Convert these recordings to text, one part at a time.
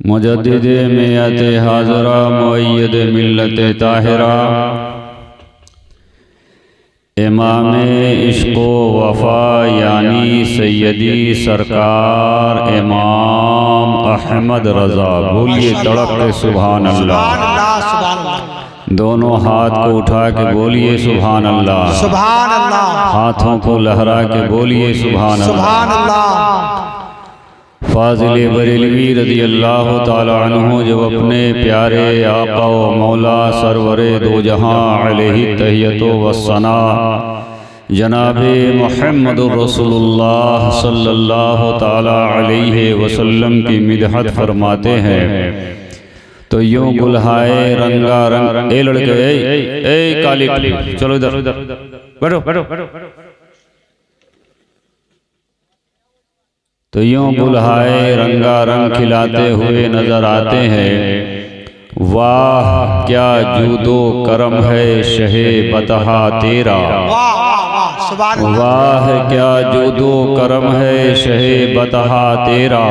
मुजद्दिद मियत हाज़रा मुअय्यद मिल्लत ताहिरा इमाम इश्क़ो वफ़ा यानी सैयदी सरकार इमाम अहमद रज़ा। बोलिए तड़प के सुभान अल्लाह। दोनों हाथ को उठा के बोलिए सुभान अल्लाह। सुभान अल्लाह। हाथों को लहरा के बोलिए सुभान अल्लाह। फाज़िल बरेलवी रज़ी अल्लाह ताला अन्हु जब अपने प्यारे आका व मौला सरवरे दो जहां अलैहि तहियतो व सना जनाबे मुहम्मदुर रसूलुल्लाह सल्लल्लाहु ताला अलैहि वसल्लम की मिदहत फरमाते हैं तो यूं गुलहाए रंगा रंग। ए लड़के ए काली चलो इधर बैठो बैठो। तो यूं बुल्हाए रंगा रंग खिलाते हुए नजर आते हैं। वाह क्या जूदो करम है शहे बतहा तेरा। वाह क्या जूदो करम है शहे बतहा तेरा।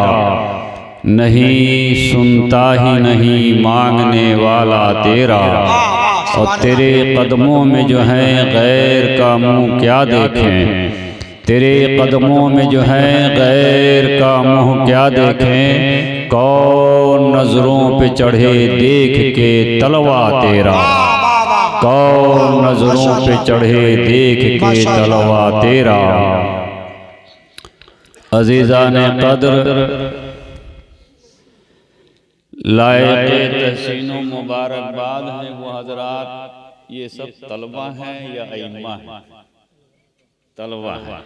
नहीं सुनता ही नहीं मांगने वाला तेरा। और तेरे कदमों में जो है गैर का मुँह क्या देखें। तेरे कदमों में जो है गैर का मुँह क्या देखें। कौन नजरों पे चढ़े देख के तलवा तेरा। कौन नजरों पे चढ़े देख के तलवा तेरा। अजीज़ान कद्र लायक तहसीन मुबारकबाद हैं वो हजरात। ये सब तलबा हैं या इमाम हैं? तलबा है।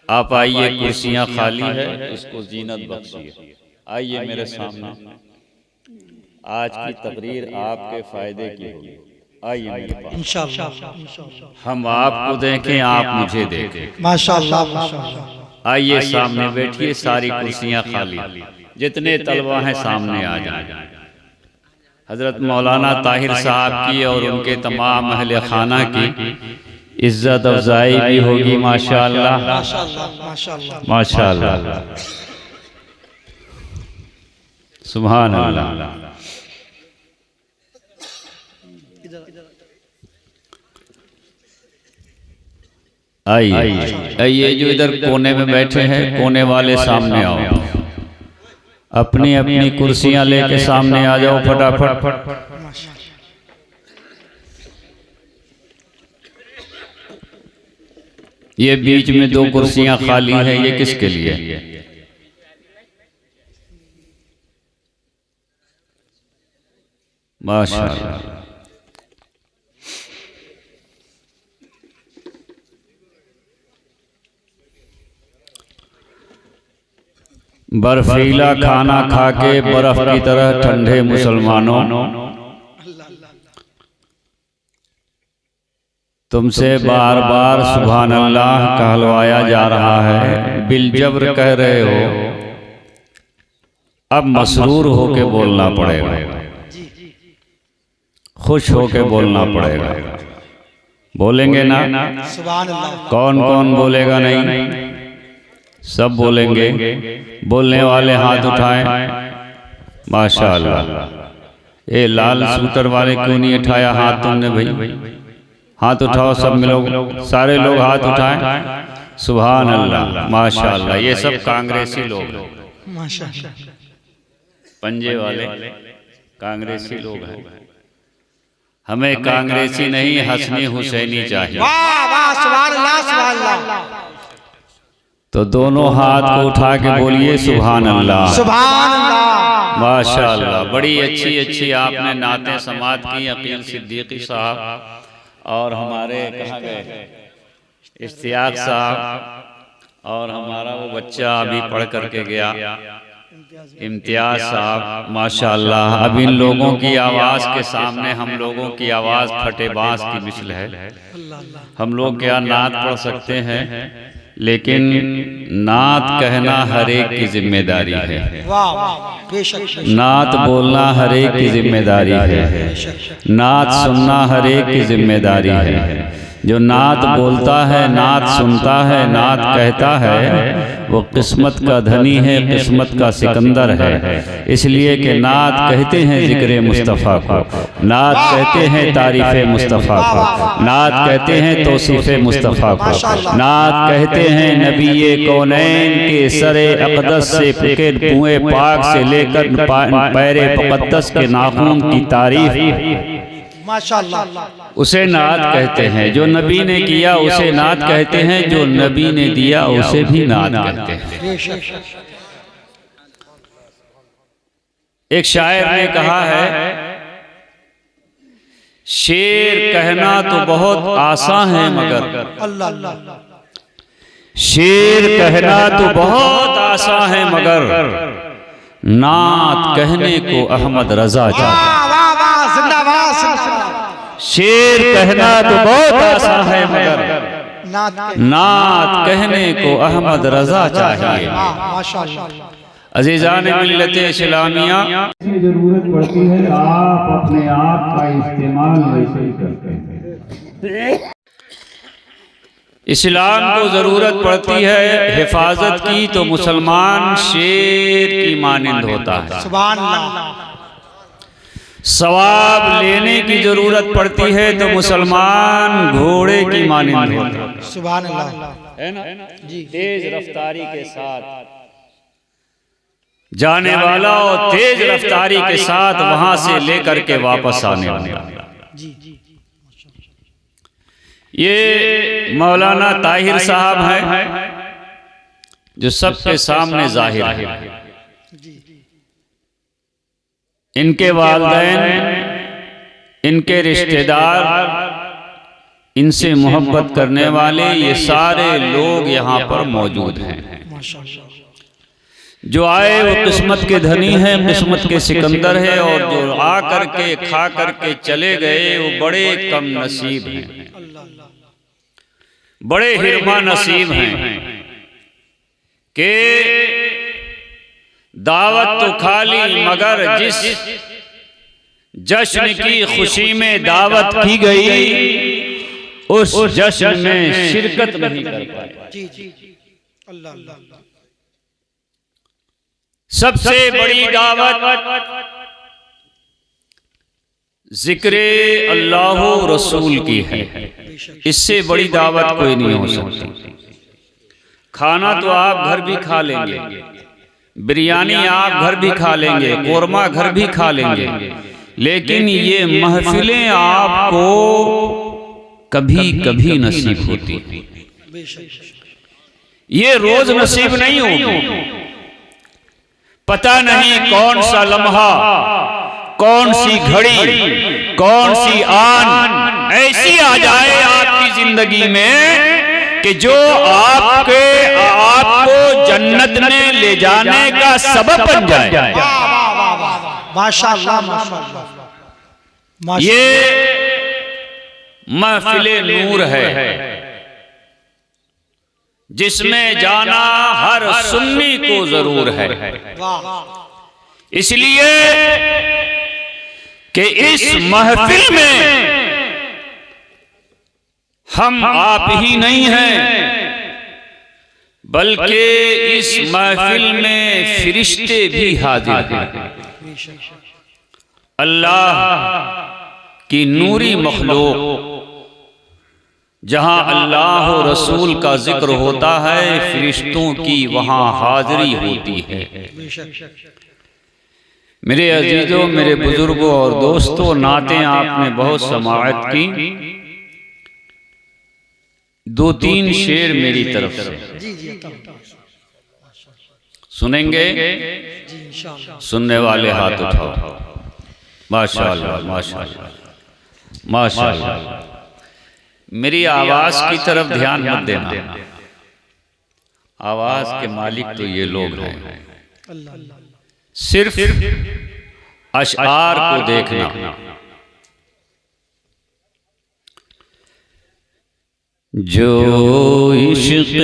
आप आइए, कुर्सियां खाली है, इसको जीनत बख्शिए। आइए मेरे सामने, आज की तकरीर आपके फायदे की होगी। आइए मेरे पास इंशाअल्लाह। हम आपको देखें, आप मुझे देखें माशाअल्लाह। आइए सामने बैठिए, सारी कुर्सियां खाली, जितने तलबा हैं सामने आ जाएं। हजरत मौलाना ताहिर साहब की और उनके तमाम अहले खाना की इज्जत अफजाई भी होगी। माशाअल्लाह माशाअल्लाह सुभान अल्लाह। आइए आइए, जो इधर कोने में बैठे हैं कोने वाले सामने आओ। अपनी अपनी कुर्सियां लेके सामने आ जाओ फटाफट। ये बीच में दो कुर्सियां खाली हैं, ये किसके लिए? माशाअल्लाह। बर्फीला खाना खा के बर्फ की तरह ठंडे मुसलमानों, तुमसे बार बार सुभान अल्लाह कहलवाया जा रहा है। बिलजब्र कह रहे हो, अब मसरूर होके बोलना पड़ेगा, खुश होके बोलना पड़ेगा। बोलेंगे ना? कौन कौन बोलेगा नहीं? सब बोलेंगे। बोलने वाले हाथ उठाएं। माशाअल्लाह। ये लाल सूटर वाले क्यों नहीं उठाया हाथ तुमने भाई? हाथ उठाओ सब मिलोग, सारे लोग हाथ उठाएं। सुभान अल्लाह माशाअल्लाह। ये सब कांग्रेसी लोग माशाअल्लाह, पंजे वाले कांग्रेसी लोग हैं। हमें कांग्रेसी नहीं हसनी हुसैनी चाहिए। वाह वाह, सुभान अल्लाह सुभान अल्लाह। तो दोनों हाथ को उठा के बोलिए सुभान अल्लाह सुभान अल्लाह। माशाअल्लाह। बड़ी अच्छी अच्छी आपने नातें समात की। अकील सिद्दीकी साहब और हमारे कहाँ गए इश्तियाक साहब और हमारा वो बच्चा अभी पढ़ करके गया इम्तियाज साहब, माशाअल्लाह। अब इन लोगों की आवाज़ के सामने हम लोगों की आवाज़ फटे बांस की मिसल है। हम लोग क्या नात पढ़ सकते हैं, लेकिन नात कहना हर एक की जिम्मेदारी है। वाह वाह, बेशक। नात बोलना हर एक की जिम्मेदारी है। नात सुनना हर एक की जिम्मेदारी है। जो नात बोलता है, नात सुनता है, नात कहता है, वो किस्मत का धनी है, किस्मत का सिकंदर है। इसलिए कि नात कहते हैं जिक्र मुस्तफ़ा को, नात कहते हैं तारीफ़ मुस्तफ़ा को, नात कहते हैं तौसीफ़ मुस्तफ़ा को, नात कहते हैं नबी कौनैन के सरे अक़दस से पुए पाक से लेकर पैरे मुक़द्दस के नाखून की तारीफ़, माशाअल्लाह। उसे नात कहते हैं। जो नबी ने किया उसे नात कहते हैं, जो नबी ने दिया उसे भी नात कहते हैं। एक शायर ने कहा है, शेर कहना तो बहुत आसान है मगर, अल्लाह, शेर कहना तो बहुत आसान है मगर नात कहने को अहमद रजा चाहिए। शेर कहना तो बहुत आसान है मगर नात कहने को अहमद रजा चाहिए। अज़ीज़ान मिल्लत इस्लामिया, जरूरत पड़ती है आप अपने आप का इस्तेमाल वैसे ही करते हैं। इस्लाम को ज़रूरत पड़ती है हिफाजत की, तो मुसलमान शेर की मानिंद होता है। सुभान अल्लाह। सवाब लेने की जरूरत पड़ती है तो मुसलमान घोड़े की मानिंद होता है। सुभान अल्लाह, है ना जी। तेज रफ्तारी के साथ जाने वाला और तेज रफ्तारी के साथ वहां से लेकर के वापस आने वाला। ये मौलाना ताहिर साहब हैं जो सबके सामने जाहिर है। इनके वालिदैन, इनके रिश्तेदार, इनसे मोहब्बत करने वाले, ये सारे लोग यहाँ पर मौजूद हैं। जो आए वो किस्मत के धनी हैं, किस्मत के सिकंदर है, और जो आ करके खा करके चले गए वो बड़े कम नसीब हैं, बड़े हिरमा नसीब हैं कि दावत तो खाली, मगर जिस जश्न की खुशी में दावत की गई उस जश्न में शिरकत नहीं कर पाए। सबसे बड़ी दावत जिक्रे अल्लाह रसूल की है। इससे बड़ी दावत कोई नहीं हो सकती। खाना तो आप घर भी खा लेंगे, बिरयानी आप घर भी खा लेंगे, कोरमा घर भी खा लेंगे, लेकिन ये महफिलें आपको कभी कभी नसीब होती हैं। ये रोज नसीब नहीं होगी। पता नहीं कौन सा लम्हा, कौन सी घड़ी, कौन सी आन ऐसी आ जाए आपकी जिंदगी में कि जो आपको जन्नत में ले जाने का सबब बन जाए। माशाअल्लाह माशाअल्लाह। ये महफिले नूर है जिसमें जाना हर सुन्नी को जरूर है। इसलिए कि इस महफिल में हम आप ही नहीं हैं, बल्कि इस महफिल में फरिश्ते भी हाजिर हैं। अल्लाह की नूरी मखलूक, जहां अल्लाह और रसूल का जिक्र होता है, फरिश्तों की वहां हाजिरी होती है। मेरे अजीजों, मेरे बुजुर्गों और दोस्तों, नातें आपने बहुत समाअत की। दो तीन शेर मेरी तरफ से जी जी सुनेंगे। जी इंशाअल्लाह। सुनने वाले हाथ उठाओ। माशाअल्लाह, माशाअल्लाह, माशाअल्लाह। मेरी आवाज की तरफ ध्यान मत देना। आवाज के मालिक तो ये लोग हैं। अल्लाह सिर्फ अशआर को देखना। जो इश्क़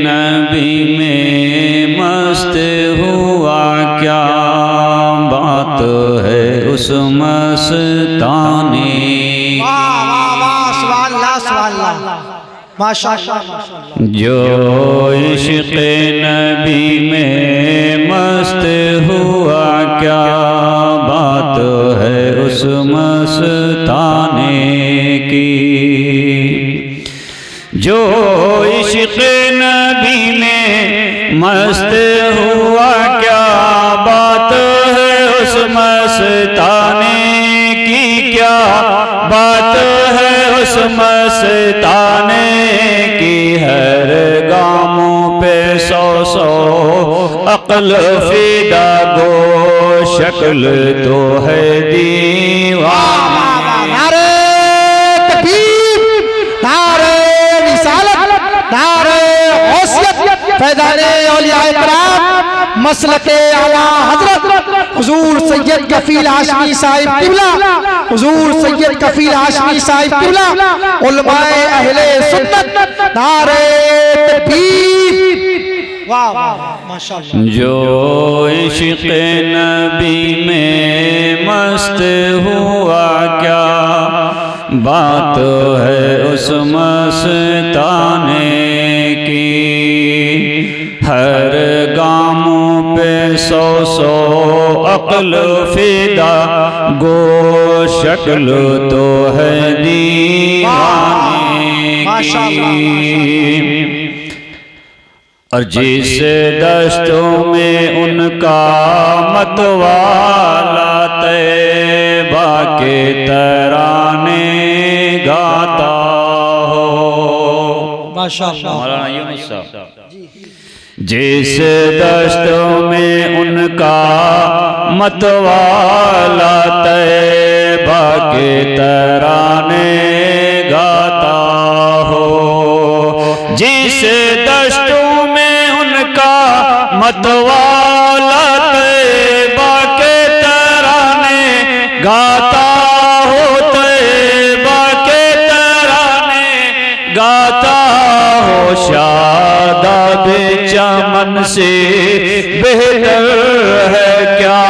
नबी में मस्त हुआ, क्या बात है उस मस्ताने। वाह वाह वाह, सुभान अल्लाह, सुभान अल्लाह, माशाअल्लाह माशाअल्लाह। जो इश्क़ नबी में मस्त हुआ, क्या बात है उस मस्ताने की। जो इश्क़ नबी में मस्त हुआ, क्या बात है उस मस्ताने की। क्या बात है उस मस्ताने की। हर गामों पे सौ सौ अक्ल फिदा, गो शक्ल तो है दीवाना। नारे तकबीर, नारे रिसालत, नारे गौसियत, फैज़ाने औलियाए किराम, मसलके आला हजरत हुजूर सैयद कफील हाशमी साहिब किबला, हुजूर सैयद कफील हाशमी साहिब किबला, उलमाए अहले सुन्नत, नारे तकबीर। वाह वाह माशाअल्लाह। जो इश्क़ नबी में मस्त हुआ, क्या बात है उस मस्ताने की। हर गामों पे सौ सौ अक्ल फिदा, गो शक्ल तो है दीवाने की। और जिस दस्तों में उनका मतवाला, तैबा के तराने गाता हो। माशाअल्लाह। मौलाना यूनुस साहब, जिस दस्तों में उनका मतवाला, तैबा के तराने गाता हो। जिस दस्तों में उनका मतवाला, तैबा के तराने गाता हो। तैबा के तराने गाता हो। शादाब चमन से बेहतर है, क्या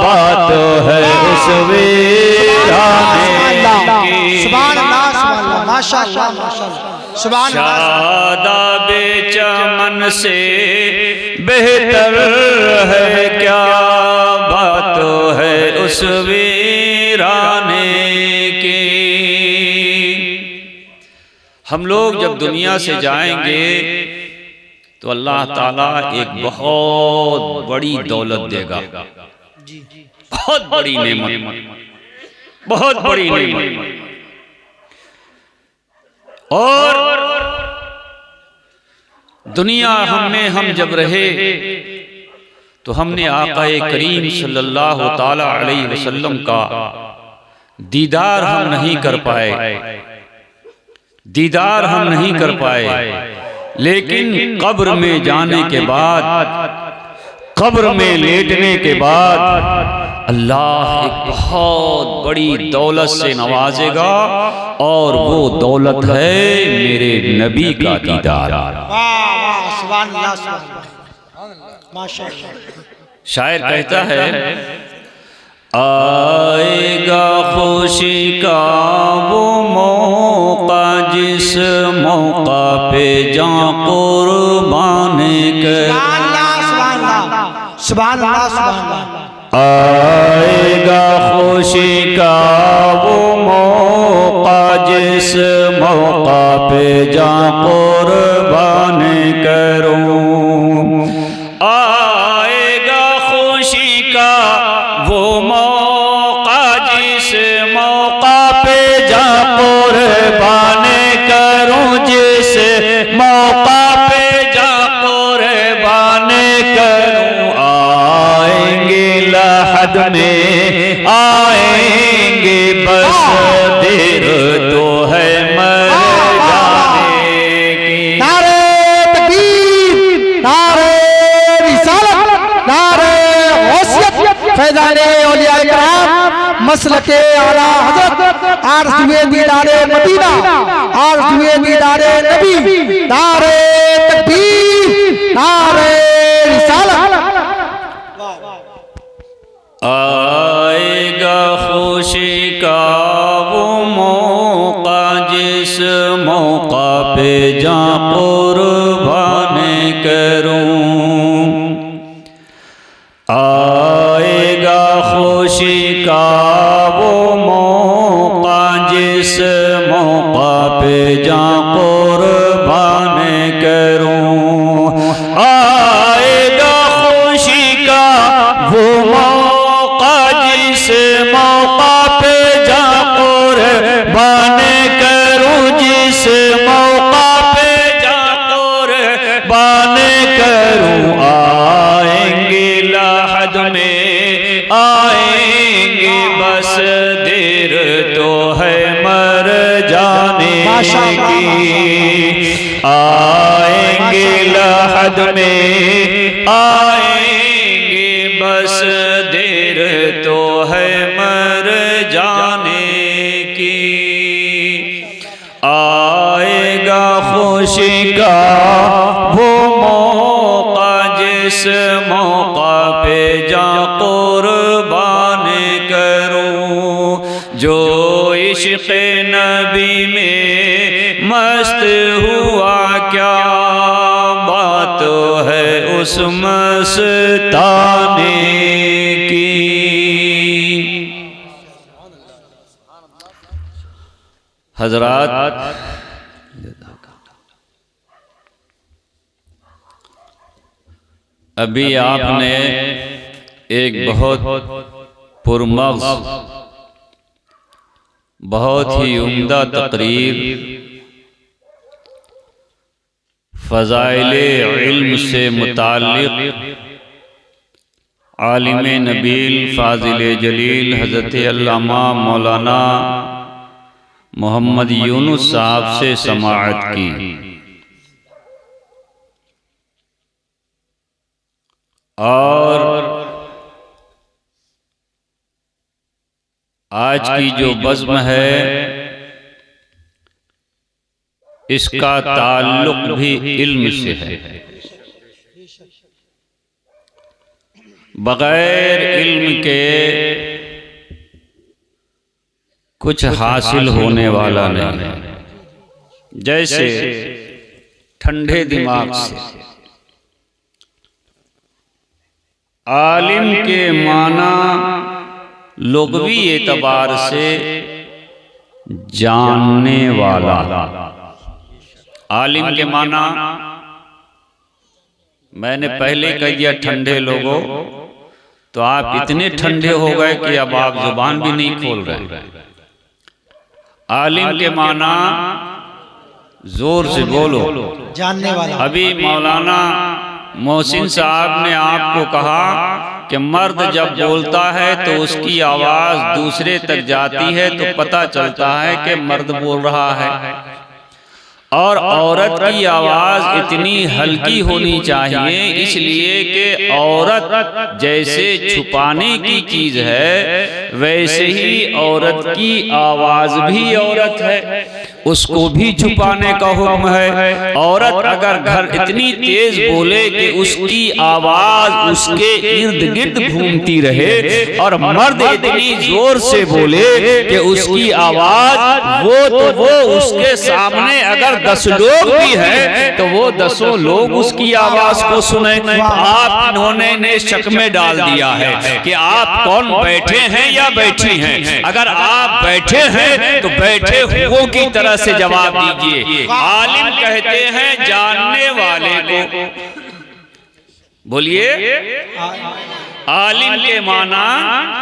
बात है उस वीराने की। सुभान अल्लाह, सुभान अल्लाह, माशाअल्लाह माशाअल्लाह, सुभान अल्लाह। शादाब चमन से बेहतर है, क्या बात है उस वीराने की। हम लोग जब दुनिया से जाएंगे तो अल्लाह ताला एक बहुत बड़ी दौलत देगा, बहुत बड़ी नेमत, बहुत बड़ी नेमत। और दुनिया हम जब रहे तो हमने आक़ाए करीम सल्लल्लाहु ताला अलैहि वसल्लम का दीदार हम नहीं कर पाए, दीदार हम नहीं कर पाए। लेकिन कब्र में जाने के बाद, कब्र में लेटने के बाद अल्लाह एक बहुत बड़ी दौलत से नवाजेगा, और वो दौलत है मेरे नबी का दीदार। वाह वाह, सुभान अल्लाह, सुभान अल्लाह, माशाअल्लाह। शायर कहता है, आएगा खुशी का वो मौका, जिस मौका पे जां कुर्बान कर। सुभान अल्लाह, सुभान अल्लाह। आएगा खुशी का वो मौका, जिस मौका पे जां कुर्बान करूं। आएगा खुशी का वो में आएंगे, बस देर तो है मर जाने की। नारे तकबीर, नारे रिसालत, नारे गौसियत, फैज़ाने औलिया किराम, मसलके आला हज़रत, आरज़ुए दीदारे मदीना, आरज़ुए दीदारे नबी। नारे तकबीर, नारे रिसालत। आएगा खुशी का वो मौका, जिस मौका पे जा कुर्बान करूं। आएगा खुशी का वो मौका, जिस मौका पे जा कुर्बान करूं। आएगा खुशी का वो मौका, जिस मौका पे जा कुर्बान करूं, जिस मौका पे जा कुर्बान करूं। आएंगे लाहद में आएंगे, बस देर तो है मर जाने की। आएंगे लाहद में आएंगे, बस देर तो है मर जाने की। आएगा खुशी का वो मौका, जिस मौका पे जा कुर्बान करूं। जो इश्क़ नबी में मस्त हुआ, क्या बात है उस मस्ताने की। हजरात, अभी आपने एक बहुत पुरमग़्ज़, बहुत ही उम्दा तकरीर फ़ज़ाइले इल्म से मुताल्लिक़ आलिम नबील फ़ाज़िल जलील हज़रत अल्लामा मौलाना मोहम्मद यूनुस साहब से समाअत की। और आज की जो बज़्म है, इसका ताल्लुक भी इल्म से है। बगैर इल्म के कुछ हासिल होने वाला नहीं। जैसे ठंडे दिमाग से आलिम के माना लुग़वी एतबार से जानने वाला। आलिम के माना मैंने पहले कह दिया, ठंडे लोगों, तो आप इतने ठंडे हो गए कि अब आप जुबान भी नहीं खोल रहे। आलिम के माना जोर से बोलो, जानने वाला। अभी मौलाना मोहसिन साहब ने आपको कहा कि मर्द जब बोलता है तो उसकी आवाज़ दूसरे तक जाती है तो पता चलता है कि मर्द बोल रहा है। और औरत की आवाज़ इतनी हल्की होनी चाहिए, इसलिए कि औरत जैसे छुपाने की चीज़ है, वैसे ही औरत की आवाज़ भी औरत है, उसको भी छुपाने का हुक्म है। औरत अगर घर इतनी तेज बोले कि उसकी आवाज़ उसके इर्द गिर्द घूमती रहे, और मर्द इतनी जोर से बोले कि उसकी आवाज़ वो उसके सामने अगर 10 लोग भी हैं तो वो 10 लोग उसकी आवाज़ को सुने। आप इन्होंने शक में डाल दिया है कि आप कौन बैठे हैं या बैठी हैं। अगर आप बैठे हैं तो बैठे हुओं की तरह से जवाब दीजिए। आलिम कहते हैं जानने वाले को, बोलिए, आलिम के माना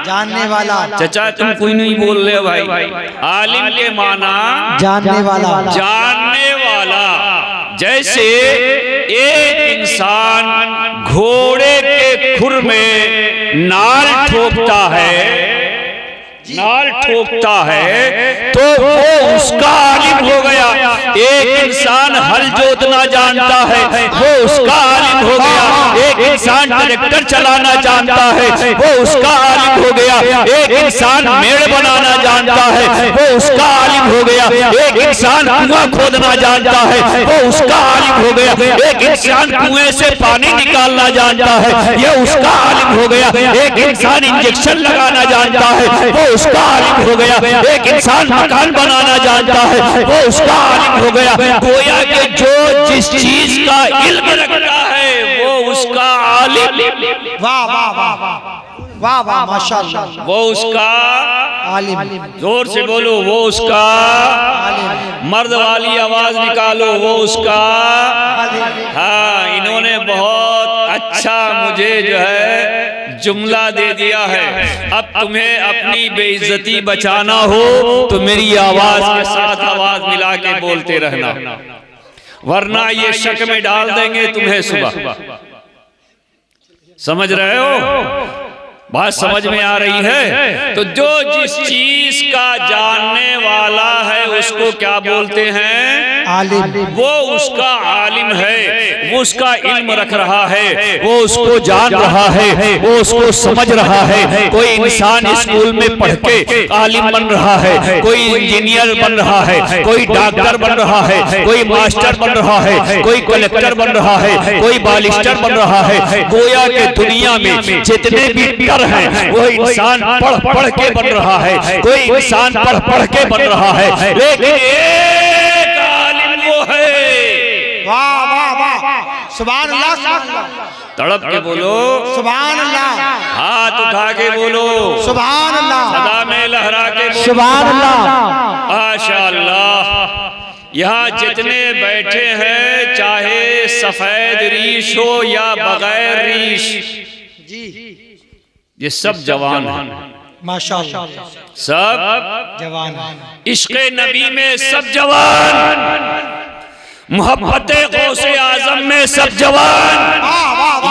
जानने वाला। चचा तुम कोई नहीं बोल रहे भाई। आलिम के माना जानने वाला, जानने वाला। जैसे एक इंसान घोड़े के के खुर में नाल ठोकता है, नाल ठोकता है तो वो उसका आलिम हो गया। एक इंसान हल जोतना जानता है, वो उसका आलिम हो गया। एक इंसान ट्रैक्टर चलाना जानता है, वो उसका आलिम हो गया। एक इंसान मेड़ बनाना जानता है, वो उसका आलिम हो गया। एक इंसान कुआं खोदना जानता है, वो उसका आलिम हो गया। एक इंसान कुएं से पानी निकालना जानता है, ये उसका आलिम हो गया। एक इंसान इंजेक्शन लगाना जानता है, वो उसका आलिम हो गया। एक इंसान मकान बनाना जानता है, वो उसका आलिम हो गया। गोया कि जो जिस चीज का इल्म रखता है वो उसका आलिम। वाह वाह वाह वाह वाह माशाल्लाह। वो उसका आलिम। जोर से बोलो, वो उसका मर्द वाली आवाज निकालो, वो उसका। हाँ, इन्होंने बहुत अच्छा मुझे जो है जुमला दे दिया है। अब तुम्हें अपनी बेइज्जती बचाना हो तो मेरी आवाज के साथ आवाज मिला के बोलते रहना, वरना ये शक में डाल देंगे तुम्हें सुबह। समझ रहे हो? बात समझ में आ रही है? तो जो जिस चीज का जानने वाला है उसको क्या बोलते हैं? आलिम। वो उसका आलिम है, वो उसका इल्म रख रहा है, वो उसको जान रहा है, वो उसको समझ रहा है। कोई इंसान स्कूल में पढ़ के आलिम बन रहा है, कोई इंजीनियर बन रहा है, कोई डॉक्टर बन रहा है, कोई मास्टर बन रहा है, कोई कलेक्टर बन रहा है, कोई बालिस्टर बन रहा है। गोया के दुनिया में जितने भी डर हैं वो इंसान पढ़ पढ़ के बन रहा है, कोई इंसान पढ़ पढ़ के बन रहा है, लेकिन एक आलिम वो है। वाह वाह वाह, सुभान अल्लाह सुभान अल्लाह। तड़प के बोलो सुभान अल्लाह। हाथ उठा के बोलो सुभान अल्लाह। सदा में लहरा के बोलो सुभान अल्लाह। माशाअल्लाह। यहाँ जितने बैठे हैं, चाहे सफेद रीश हो या बगैर रीश, जी ये सब जवान हैं, माशाअल्लाह। सब जवान। इश्क़ नबी में सब जवान, मोहब्बते गौसे आजम में सब जवान,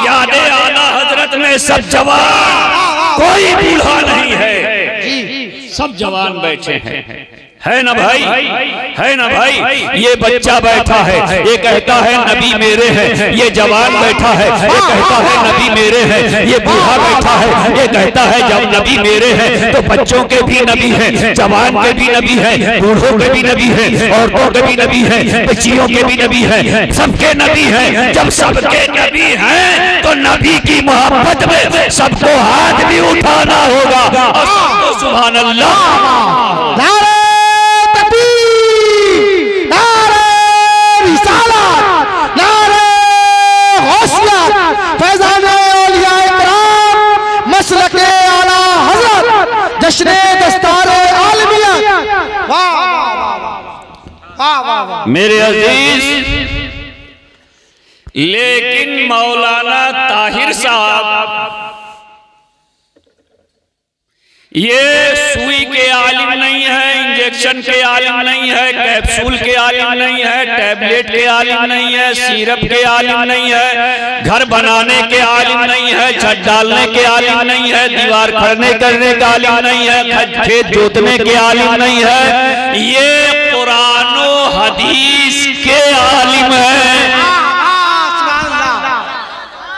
यादे आला हजरत में सब जवान, कोई बूढ़ा नहीं है, सब जवान बैठे हैं। है ना भाई? है ना भाई? ये बच्चा बैठा है, ये कहता है नबी मेरे हैं। ये जवान बैठा है, ये कहता है नबी मेरे हैं। ये बूढ़ा बैठा है, ये कहता है जब नबी मेरे हैं तो बच्चों के भी नबी हैं, जवान के भी नबी हैं, बूढ़ों के भी नबी हैं, औरतों के भी नबी हैं, बच्चियों के भी नबी हैं, सबके नबी हैं। जब सबके नबी हैं तो नबी की मोहब्बत में सबको हाथ भी उठाना होगा। सुभान अल्लाह। जश्न दस्तार आलमियत। वाह वाह वाह। मेरे अजीज, लेकिन मौलाना ताहिर साहब ये सुई के आलिम नहीं है, इंजेक्शन के आलिम नहीं है, कैप्सूल के आलिम नहीं है, टैबलेट के आलिम नहीं है, सिरप के आलिम नहीं है, घर बनाने के आलिम नहीं है, छत डालने के आलिम नहीं है, दीवार खड़ने करने का आलिम नहीं है, खेत जोतने के आलिम नहीं है। ये कुरान और हदीस के आलिम है।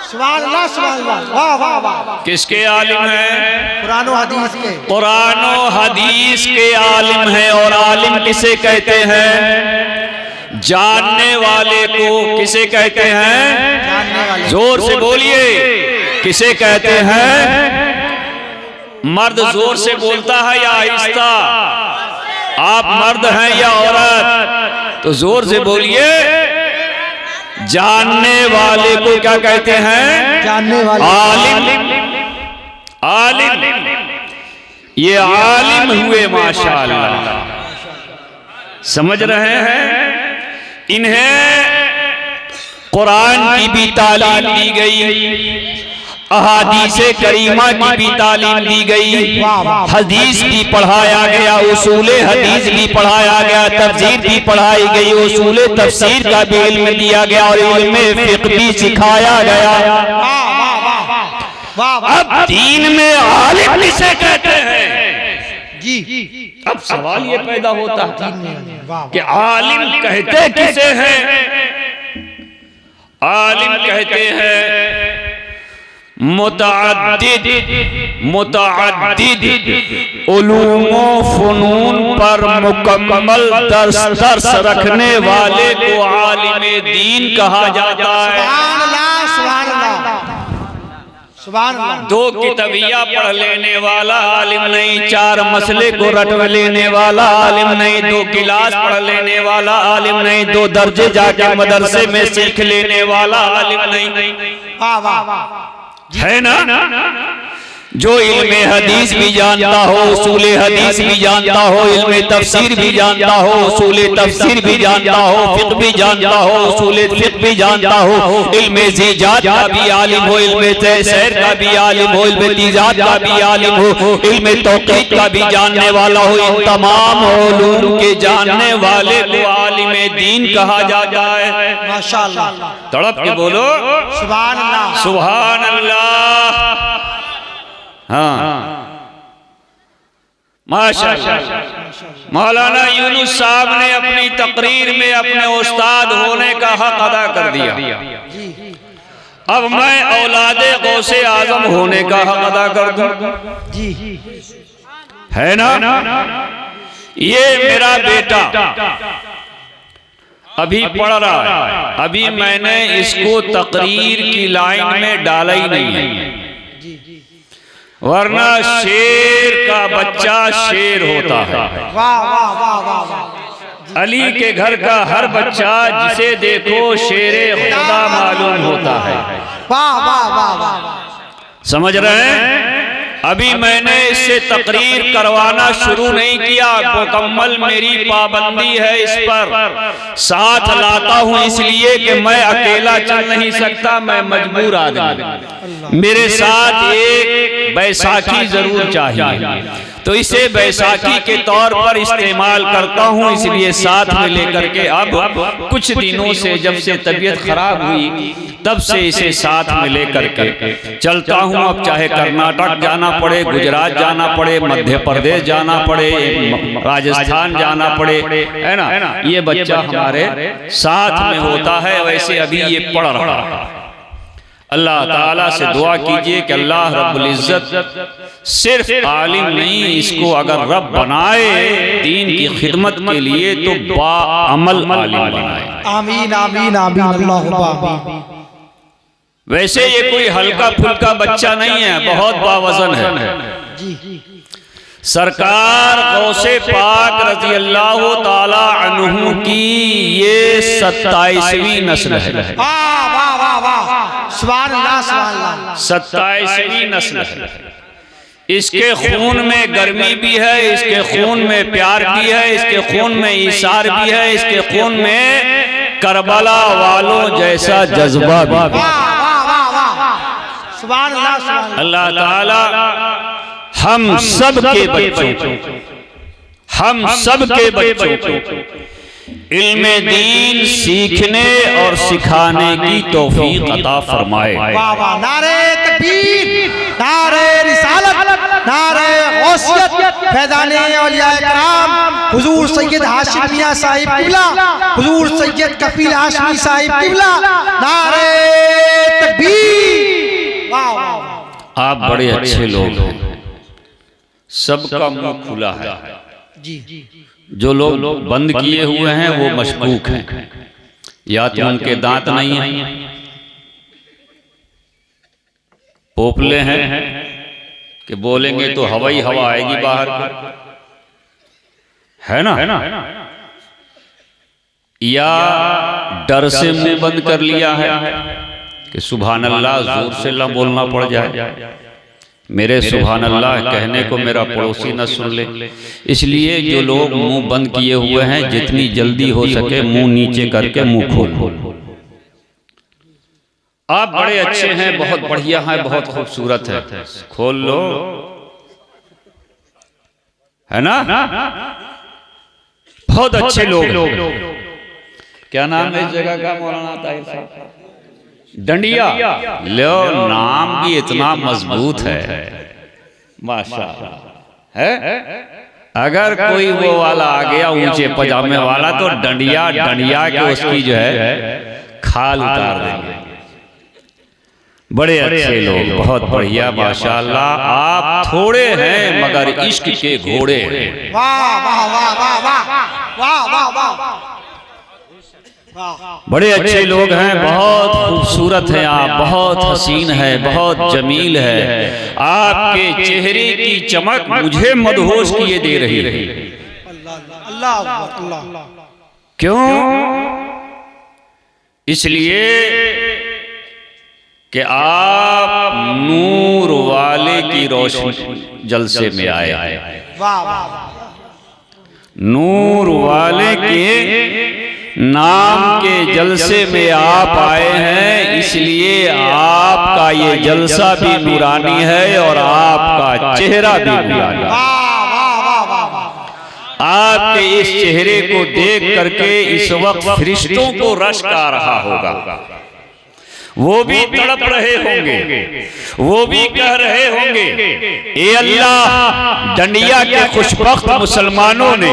सुभान अल्लाह सुभान अल्लाह। वाह वाह वाह। किसके आलिम है? कुरान और हदीस के। कुरान और हदीस के आलिम है। और आलिम किसे कहते हैं? जानने वाले को। किसे कहते हैं? जानने वाले। जोर से बोलिए, किसे कहते हैं? मर्द जोर से बोलता है या आहिस्ता? आप मर्द हैं या औरत? तो जोर से बोलिए। जानने वाले को क्या कहते हैं? जानने वाले। आलिम। आलिम, ये आलिम हुए माशाअल्लाह। समझ रहे हैं? इन्हें कुरान की भी तालीम दी गई, अहादीसे करीमा की भी तालीम दी गई, हदीस भी पढ़ाया गया, उसूले हदीस भी पढ़ाया गया, तफसीर भी पढ़ाई गई, उसूले तफसीर का भी इल्म दिया गया और इल्म फिक़्ह भी सिखाया गया। वाह वाह अब दीन में आलिम किसे कहते हैं? जी। अब सवाल ये पैदा होता है वाह कि आलिम कहते किसे हैं? आलिम कहते हैं मुतअद्दिद उलूमो फनून पर मुकम्मल दर्स रखने वाले को आलिम दीन कहा जाता है। सुभान अल्लाह, सुभान अल्लाह, सुभान अल्लाह। दो किताबिया पढ़ लेने वाला आलिम नहीं, चार मसले को रट लेने वाला आलिम नहीं, दो गिलास पढ़ लेने वाला आलिम नहीं, दो दर्जे जाके मदरसे में सीख लेने वाला आलिम नहीं। वाह वाह वाह, है ना? जो इल्मे हदीस भी जानता हो, उसूले हदीस भी जानता हो, इल्मे तफसीर भी जानता हो, उसूले तफसीर भी जानता हो, फिक़्ह भी जानता हो, उसूले फिक़्ह भी जानता हो, इल्मे ज़ीजात का भी आलिम हो, इल्मे तफसीर का भी आलिम हो, इल्मे तीजात का भी आलिम हो, इल्मे तौक़ीद का भी जानने वाला हो, इन तमाम उलूम के जानने वाले को आलिम दीन कहा जाता है। माशाअल्लाह, तड़प के बोलो सुभान अल्लाह, सुभान अल्लाह। हाँ, माशाअल्लाह। मौलाना यूनुस साहब ने अपनी तकरीर में अपने उस्ताद होने का हक अदा कर दिया। अब मैं औलादे गौसे आजम होने का हक अदा कर दूं, जी, है ना? ये मेरा बेटा अभी पढ़ रहा है, अभी मैंने इसको तकरीर की लाइन में डाला ही नहीं है, वरना शेर का बच्चा शेर होता है। वाह वाह वाह वाह वाह, अली के घर का हर बच्चा जिसे देखो शेरे खुदा मालूम होता है। वाह वाह वाह वाह, समझ रहे हैं? अभी मैंने इससे तकरीर करवाना शुरू नहीं किया, मुकम्मल मेरी पाबंदी है इस पर। साथ लाता हूं इसलिए कि मैं अकेला चल नहीं सकता, मैं मजबूर आदमी, मेरे साथ एक बैसाखी जरूर चाहिए, तो इसे बैसाखी के तौर पर इस्तेमाल करता हूं, इसलिए साथ में लेकर के अब कुछ दिनों से, जब से तबीयत खराब हुई तब से इसे साथ में लेकर के चलता हूं। अब चाहे कर्नाटक जाना पड़े, गुजरात जाना पड़े, मध्य प्रदेश जाना पड़े, राजस्थान जाना पड़े, है ना, ये बच्चा हमारे साथ में होता है। वैसे अभी ये पढ़ रहा है। अल्लाह ताला से दुआ कीजिए कि अल्लाह रब्बुल इज्जत सिर्फ आलिम नहीं, इसको अगर रब बनाए दीन की खिदमत के लिए तो बाअमल आलिम बनाए। आमीन आमीन आमीन, अल्लाहुम्मा आमीन। वैसे ये कोई हल्का फुल्का बच्चा नहीं है, बहुत बावजन है। सरकार गौसे पाक रज़ी अल्लाह ताला अन्हु की ये 27वीं नस्ल है। वाह वाह वाह वाह, सुभान अल्लाह, सुभान अल्लाह, 27वीं नस्ल है। इसके खून में गर्मी भी है, इसके खून में प्यार भी है, इसके खून में ईसार भी है, इसके खून में करबला वालों जैसा जज्बा भी है। सुभान अल्लाह, सुभान अल्लाह। अल्लाह ताला हम सब के बच्चों को, हम सब के बच्चों को इल्मे दीन सीखने और सिखाने की तौफीक अता फरमाए। वाह वाह, नारे तकबीर, नारे रिसालत, नारे गौसियत, फैज़ाने औलिया कराम हुजूर सैयद हाशिम मियां साहिब किबला, हुजूर सैयद कफील हाशमी साहिब किबला, नारे तकबीर। वाह वाह, आप बड़े अच्छे लोग हैं, सबका मुंह खुला है। जी, जो लोग बंद किए हुए हैं वो मशकूक हैं, या तो उनके दांत नहीं हैं, पोपले हैं कि बोलेंगे तो हवाई हवा आएगी बाहर, है ना, या डर से मुंह बंद कर लिया है कि सुभान अल्लाह जोर से ना बोलना पड़ जाए, मेरे सुभान अल्लाह कहने को मेरा पड़ोसी न सुन ले। इसलिए जो लोग मुंह बंद किए हुए हैं, जितनी जल्दी हो सके मुंह नीचे करके मुंह खोल। आप बड़े अच्छे हैं, बहुत बढ़िया हैं, बहुत खूबसूरत है, खोल लो, है ना, बहुत अच्छे लोग। क्या नाम है इस जगह का? मौलाना ताहिर साहब। डंडिया लो, नाम भी इतना मजबूत है माशाअल्लाह है। अगर कोई वो वाला आ गया ऊंचे पजामे वाला तो डंडिया डंडिया के उसकी जो है खाल उतार देंगे। बड़े अच्छे लोग, बहुत बढ़िया माशाअल्लाह। आप थोड़े हैं मगर इश्क के घोड़े हैं। वाह वाह वाह वाह वाह वाह वाह वाह, बड़े अच्छे लोग हैं, बहुत खूबसूरत हैं आप, बहुत हसीन है, बहुत जमील है। आपके चेहरे की चमक मुझे मदहोश किए दे रही है। अल्लाह अल्लाह। क्यों? इसलिए कि आप नूर वाले की रोशनी जलसे में आए। वाह वाह, नूर वाले के नाम के जलसे में आप आए हैं, इसलिए आपका ये जलसा भी नूरानी है और आपका चेहरा भी नूरानी है। आपके इस चेहरे को देख करके इस वक्त फरिश्तों को रश्क आ रहा होगा, वो भी तड़प रहे होंगे, वो भी कह रहे होंगे ए अल्लाह, डंडिया के खुशबख्त मुसलमानों ने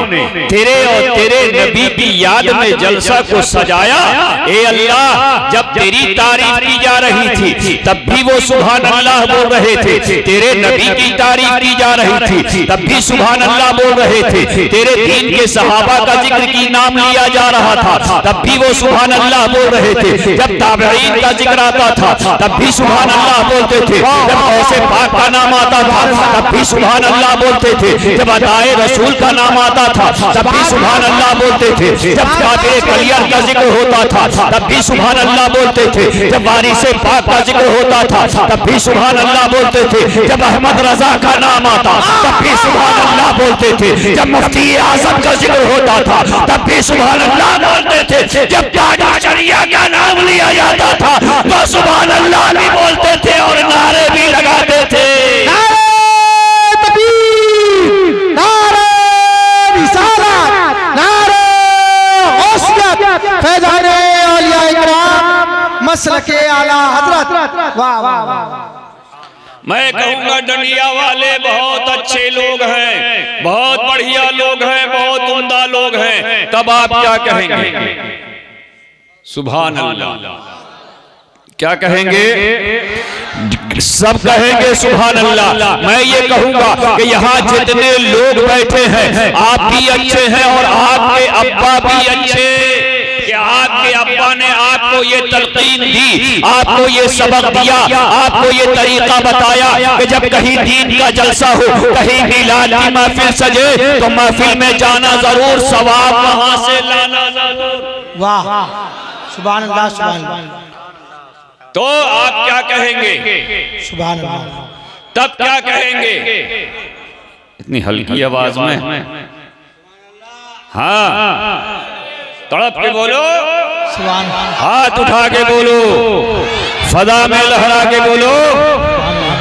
तेरे और तेरे नबी की याद में जलसा को सजाया। ए अल्लाह, जब तेरी तारीफ की जा रही थी तब भी वो सुभान अल्लाह बोल रहे थे, तेरे नबी की तारीफ की जा रही थी तब भी सुभान अल्लाह बोल रहे थे, तेरे दीन के सहाबा का जिक्र की नाम लिया जा रहा था तब भी वो सुभान अल्लाह बोल रहे थे, जब ताबईन का जिक्र आता था तब भी सुभान अल्लाह बोलते थे, जब ऐसे पाक का नाम आता था तब भी सुभान अल्लाह बोलते थे, जब अदाए रसूल का नाम आता था तब भी सुभान अल्लाह बोलते थे, जब काबिर कलियर का जिक्र होता था तब भी सुभान अल्लाह बोलते थे, जब वारिसे पाक का जिक्र होता था तब भी सुभान अल्लाह बोलते थे, जब अहमद रजा का नाम आता तब भी सुभान अल्लाह बोलते थे, जब मुफ्ती आजम का जिक्र होता था तब भी सुभान अल्लाह बोलते थे, जब ताज शरिया का नाम लिया जाता था तो सुभान अल्लाह भी बोलते थे और नारे भी लगाते थे। नारे तकबीर, नारे रिसालत, नारे गौसियत, फैज़ाने औलिया इकराम, मसलके आला हजरत। वाह वाह वाह। मैं कहूँगा डंडिया वाले बहुत अच्छे लोग हैं, बहुत बढ़िया लोग हैं, बहुत उम्दा लोग हैं। तब आप क्या कहेंगे? सुभान अल्लाह। क्या कहेंगे? सब कहेंगे सुभान अल्लाह। मैं ये कहूंगा कि यहाँ जितने लोग बैठे हैं आप भी अच्छे हैं और आपके अब्बा भी अच्छे, कि आपके अब्बा ने आपको ये तलकीन दी, आपको ये सबक दिया, आपको ये तरीका बताया कि जब कहीं दीन का जलसा हो, कहीं मिलाद की महफिल सजे तो महफिल में जाना जरूर, सवाब वहां से लाना जरूर। वाह, सुभान अल्लाह, सुभान अल्लाह। तो आप क्या कहेंगे? सुभान अल्लाह। तब क्या कहेंगे? इतनी हल्की आवाज में, हाँ, तड़प के बोलो, सुभान अल्लाह। हाथ उठा के बोलो, फदा में लहरा के बोलो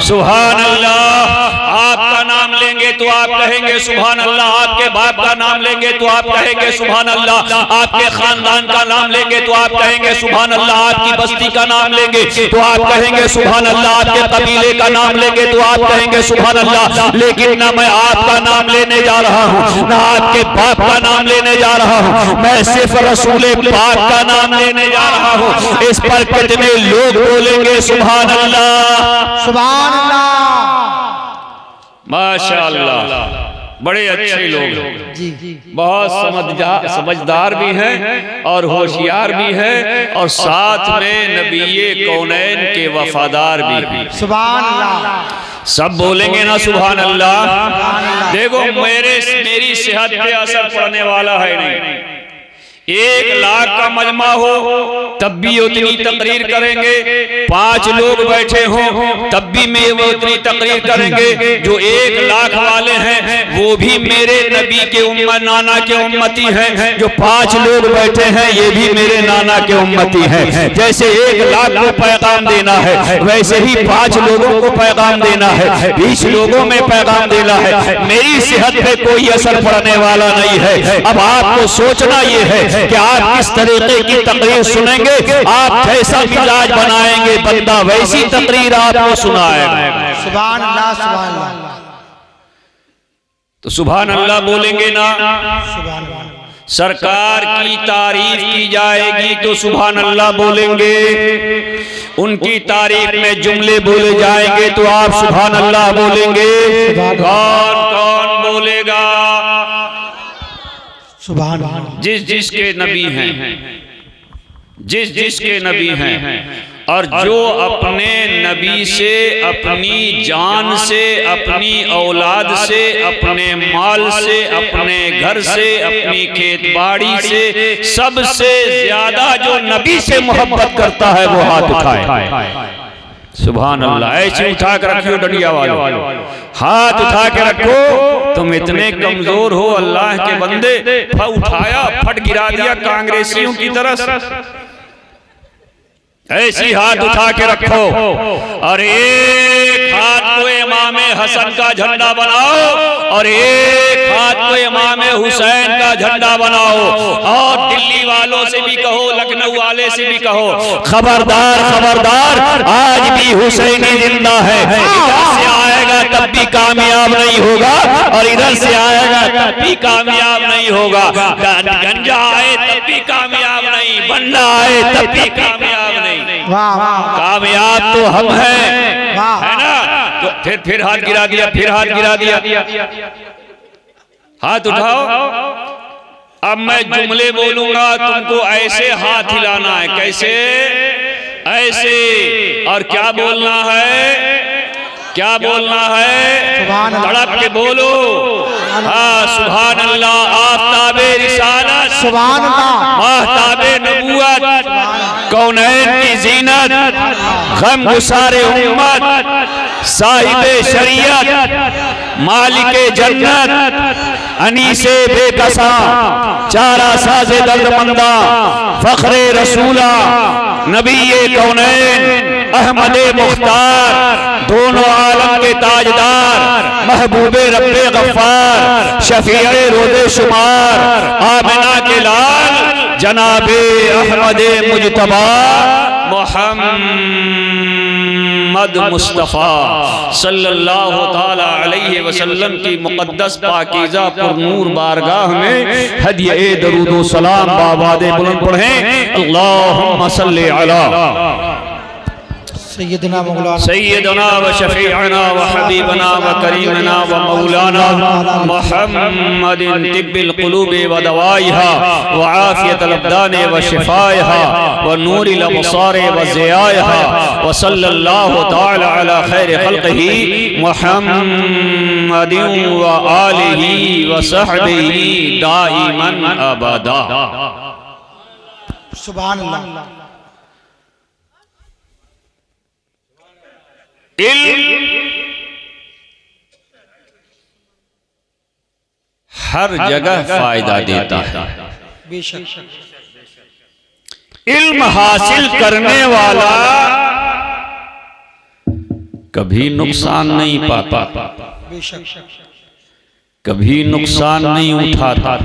सुभान अल्लाह। आपका नाम लेंगे तो आप कहेंगे सुभान अल्लाह, आपके बाप का नाम लेंगे तो आप कहेंगे सुभान अल्लाह, आपके खानदान का नाम लेंगे तो आप कहेंगे सुभान अल्लाह, आपकी बस्ती का नाम लेंगे तो आप कहेंगे सुभान अल्लाह, आपके कबीले का नाम लेंगे तो आप कहेंगे सुभान अल्लाह। लेकिन ना मैं आपका नाम लेने जा रहा हूँ, ना आपके बाप का नाम लेने जा रहा हूँ, मैं सिर्फ रसूल पाक का नाम लेने जा रहा हूँ। इस पर कितने लोग बोलेंगे सुभान अल्लाह, सुभान अल्लाह। माशाअल्लाह। बड़े अच्छे लोग, जी, बहुत समझदार भी हैं और होशियार भी हैं और साथ में नबीए कौनैन के वफादार भी। सुभान अल्लाह। सब बोलेंगे ना सुभान अल्लाह। देखो मेरी सेहत पे असर पड़ने वाला है नहीं, 1 लाख का मजमा हो तब भी उतनी तकरीर करेंगे, 5 लोग बैठे हों तब भी मैं वो उतनी तकरीर करेंगे। जो 1 लाख वाले हैं वो भी मेरे नबी के नाना के उम्मती हैं, जो 5 लोग बैठे हैं ये भी मेरे नाना के उम्मती हैं। जैसे 1 लाख को पैगाम देना है वैसे ही 5 लोगों को पैगाम देना है, 20 लोगों में पैगाम देना है। मेरी सेहत पे कोई असर पड़ने वाला नहीं है। अब आपको सोचना ये है कि आप किस तरीके की तकरीर सुनेंगे, आप जैसा मिजाज बनाएंगे बंदा वैसी तकरीर आपको सुनाएगा। सुभान अल्लाह, सुभान अल्लाह। तो सुभान अल्लाह बोलेंगे ना, सुभान अल्लाह। सरकार की तारीफ की जाएगी तो सुभान अल्लाह बोलेंगे, उनकी तारीफ में जुमले बोले जाएंगे तो आप सुभान अल्लाह बोलेंगे। कौन कौन बोलेगा? सुभान अल्लाह। जिस जिसके नबी हैं, जिस जिसके नबी हैं, और जो अपने नबी से, अपनी जान से, अपनी औलाद से, अपने माल से, अपने घर से, अपनी खेतबाड़ी से, सबसे ज्यादा जो नबी से मोहब्बत करता है वो हाथ उठाए। सुभान अल्लाह। ऐसे उठा कर रखियो डंडिया वालों, हाथ उठा के रखो। तुम इतने कमजोर हो अल्लाह के बंदे, उठाया फट गिरा दिया कांग्रेसियों की तरह। ऐसी हाथ उठा के रखो और एक हाथ को इमामे हसन का झंडा बनाओ और एक हाथ को इमामे हुसैन का झंडा बनाओ। और दिल्ली वालों से भी कहो, लखनऊ वाले से भी कहो, खबरदार खबरदार, आज भी हुसैनी जिंदा है। इधर से आएगा तब भी कामयाब नहीं होगा और इधर से आएगा तब भी कामयाब नहीं होगा। गंजा आए तब भी कामयाब नहीं, बंडा आए तब भी कामयाब नहीं। वाह वाह, कामयाब तो हम हैं, वाह। है ना? तो फिर हाथ गिरा दिया, फिर हाथ गिरा दिया। हाथ उठाओ। अब मैं जुमले बोलूंगा, तुमको ऐसे हाथ हिलाना है। कैसे? ऐसे। और क्या बोलना है? क्या बोलना है? तड़प के बोलो। हाँ, सुभान अल्लाह। आफ्ताबे रिसालत, सुभान अल्लाह। महताबे नबूवत, कौनैन की जीनत, गम गुसारे उम्मत, साहिबे शरीयत, मालिके जन्नत, अनीसे बेकसा, चारा साजे दर्दमंदा, फखरे रसूला, नबीए कौनैन, अहमदे मुख्तार, दोनों आलम के ताजदार, महबूबे रब्बे गफ्फार, शफीए रोज़े शुमार, आमिना के लाल, जनाबे अहमदे मुजतबा, मोहम्मद मुस्तफ़ा सल्लल्लाहु ताला अलैहि वसल्लम की मुक़द्दस पाकीज़ा पुरनूर बारगाह में हदिये दरूद व सलाम बाबादे बुलंद पढ़ें। अल्लाहुम्मा सल्लि अला सैयदना मौलाना सैयदना व शफीअना व हबीबना व करीमना व मौलाना मुहम्मदिन तिब्बिल क़ुलूबि व दवाइहा व आफ़ियतल अब्दानि व शिफ़ाइहा व नूरिल अबसारि व ज़ियाइहा व सल्लल्लाहु तआला अला खैरि ख़ल्क़िही मुहम्मदिन व आलिही व सहबिही दाइमन अबदा। सुभान अल्लाह। हर जगह फायदा देता है। बेशक। इल्म हासिल करने वाला कभी नुकसान नहीं पाता, बेशक। कभी नुकसान नहीं उठाता,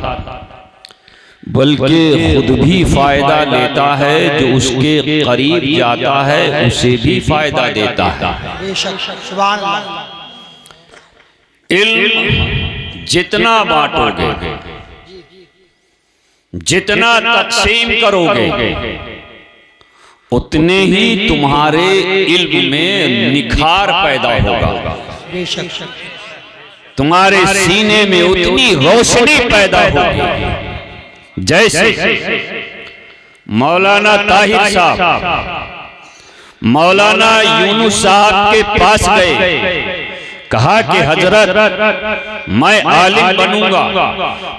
बल्कि खुद भी फायदा लेता है। जो उसके करीब जाता है उसे भी फायदा देता है। बेशक। सुभान अल्लाह। इल्म जितना बांटोगे, जितना तकसीम करोगे, उतने ही तुम्हारे इल्म में निखार पैदा होगा। बेशक। तुम्हारे सीने में उतनी रोशनी पैदा होगी। जैसे मौलाना ताहिर साहब मौलाना यूनुस साहब के पास गए, कहा कि हजरत मैं आलिम बनूंगा।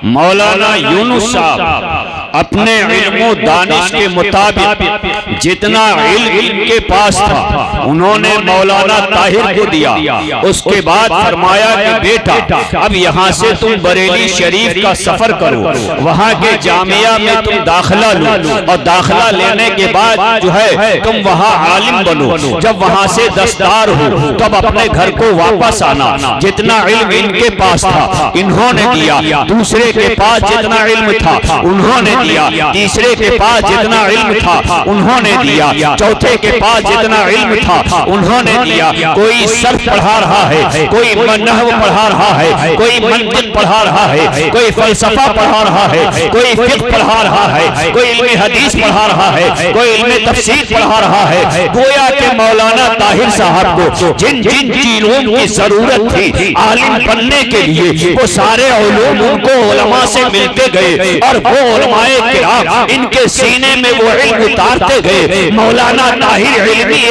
मौलाना यूनुस साहब अपने इल्म दानिश के मुताबिक जितना इल्म के पास था उन्होंने मौलाना ताहिर को दिया। उसके बाद फरमाया कि बेटा अब यहाँ से तुम बरेली शरीफ का सफर करो, वहाँ के जामिया में तुम दाखिला लो और दाखिला लेने के बाद जो है तुम वहाँ आलिम बनो। जब वहाँ से दस्तदार हो तब अपने घर को वापस आना। जितना इल्म इनके पास था इन्होंने दिया, दूसरे के पास जितना इल्म था उन्होंने दिया, तीसरे के पास जितना इल्म था उन्होंने दिया, चौथे के पास जितना इल्म था उन्होंने दिया। कोई सर्फ पढ़ा रहा है, कोई नहव पढ़ा रहा है, कोई मंतिक पढ़ा रहा है, कोई फलसफा पढ़ा रहा है, कोई फिक्ह पढ़ा रहा है, कोई इल्म हदीस पढ़ा रहा है, कोई इल्म तफसीर पढ़ा रहा है। गोया के मौलाना ताहिर साहब को जिन जिन चीजों की जरूरत थी आलिम बनने के लिए, वो सारे उलूम उनको उलमा से मिलते गए और वो उलमाए किराम इनके सीने में वो इल्म उतारते गए। मौलाना ताहिर इल्मी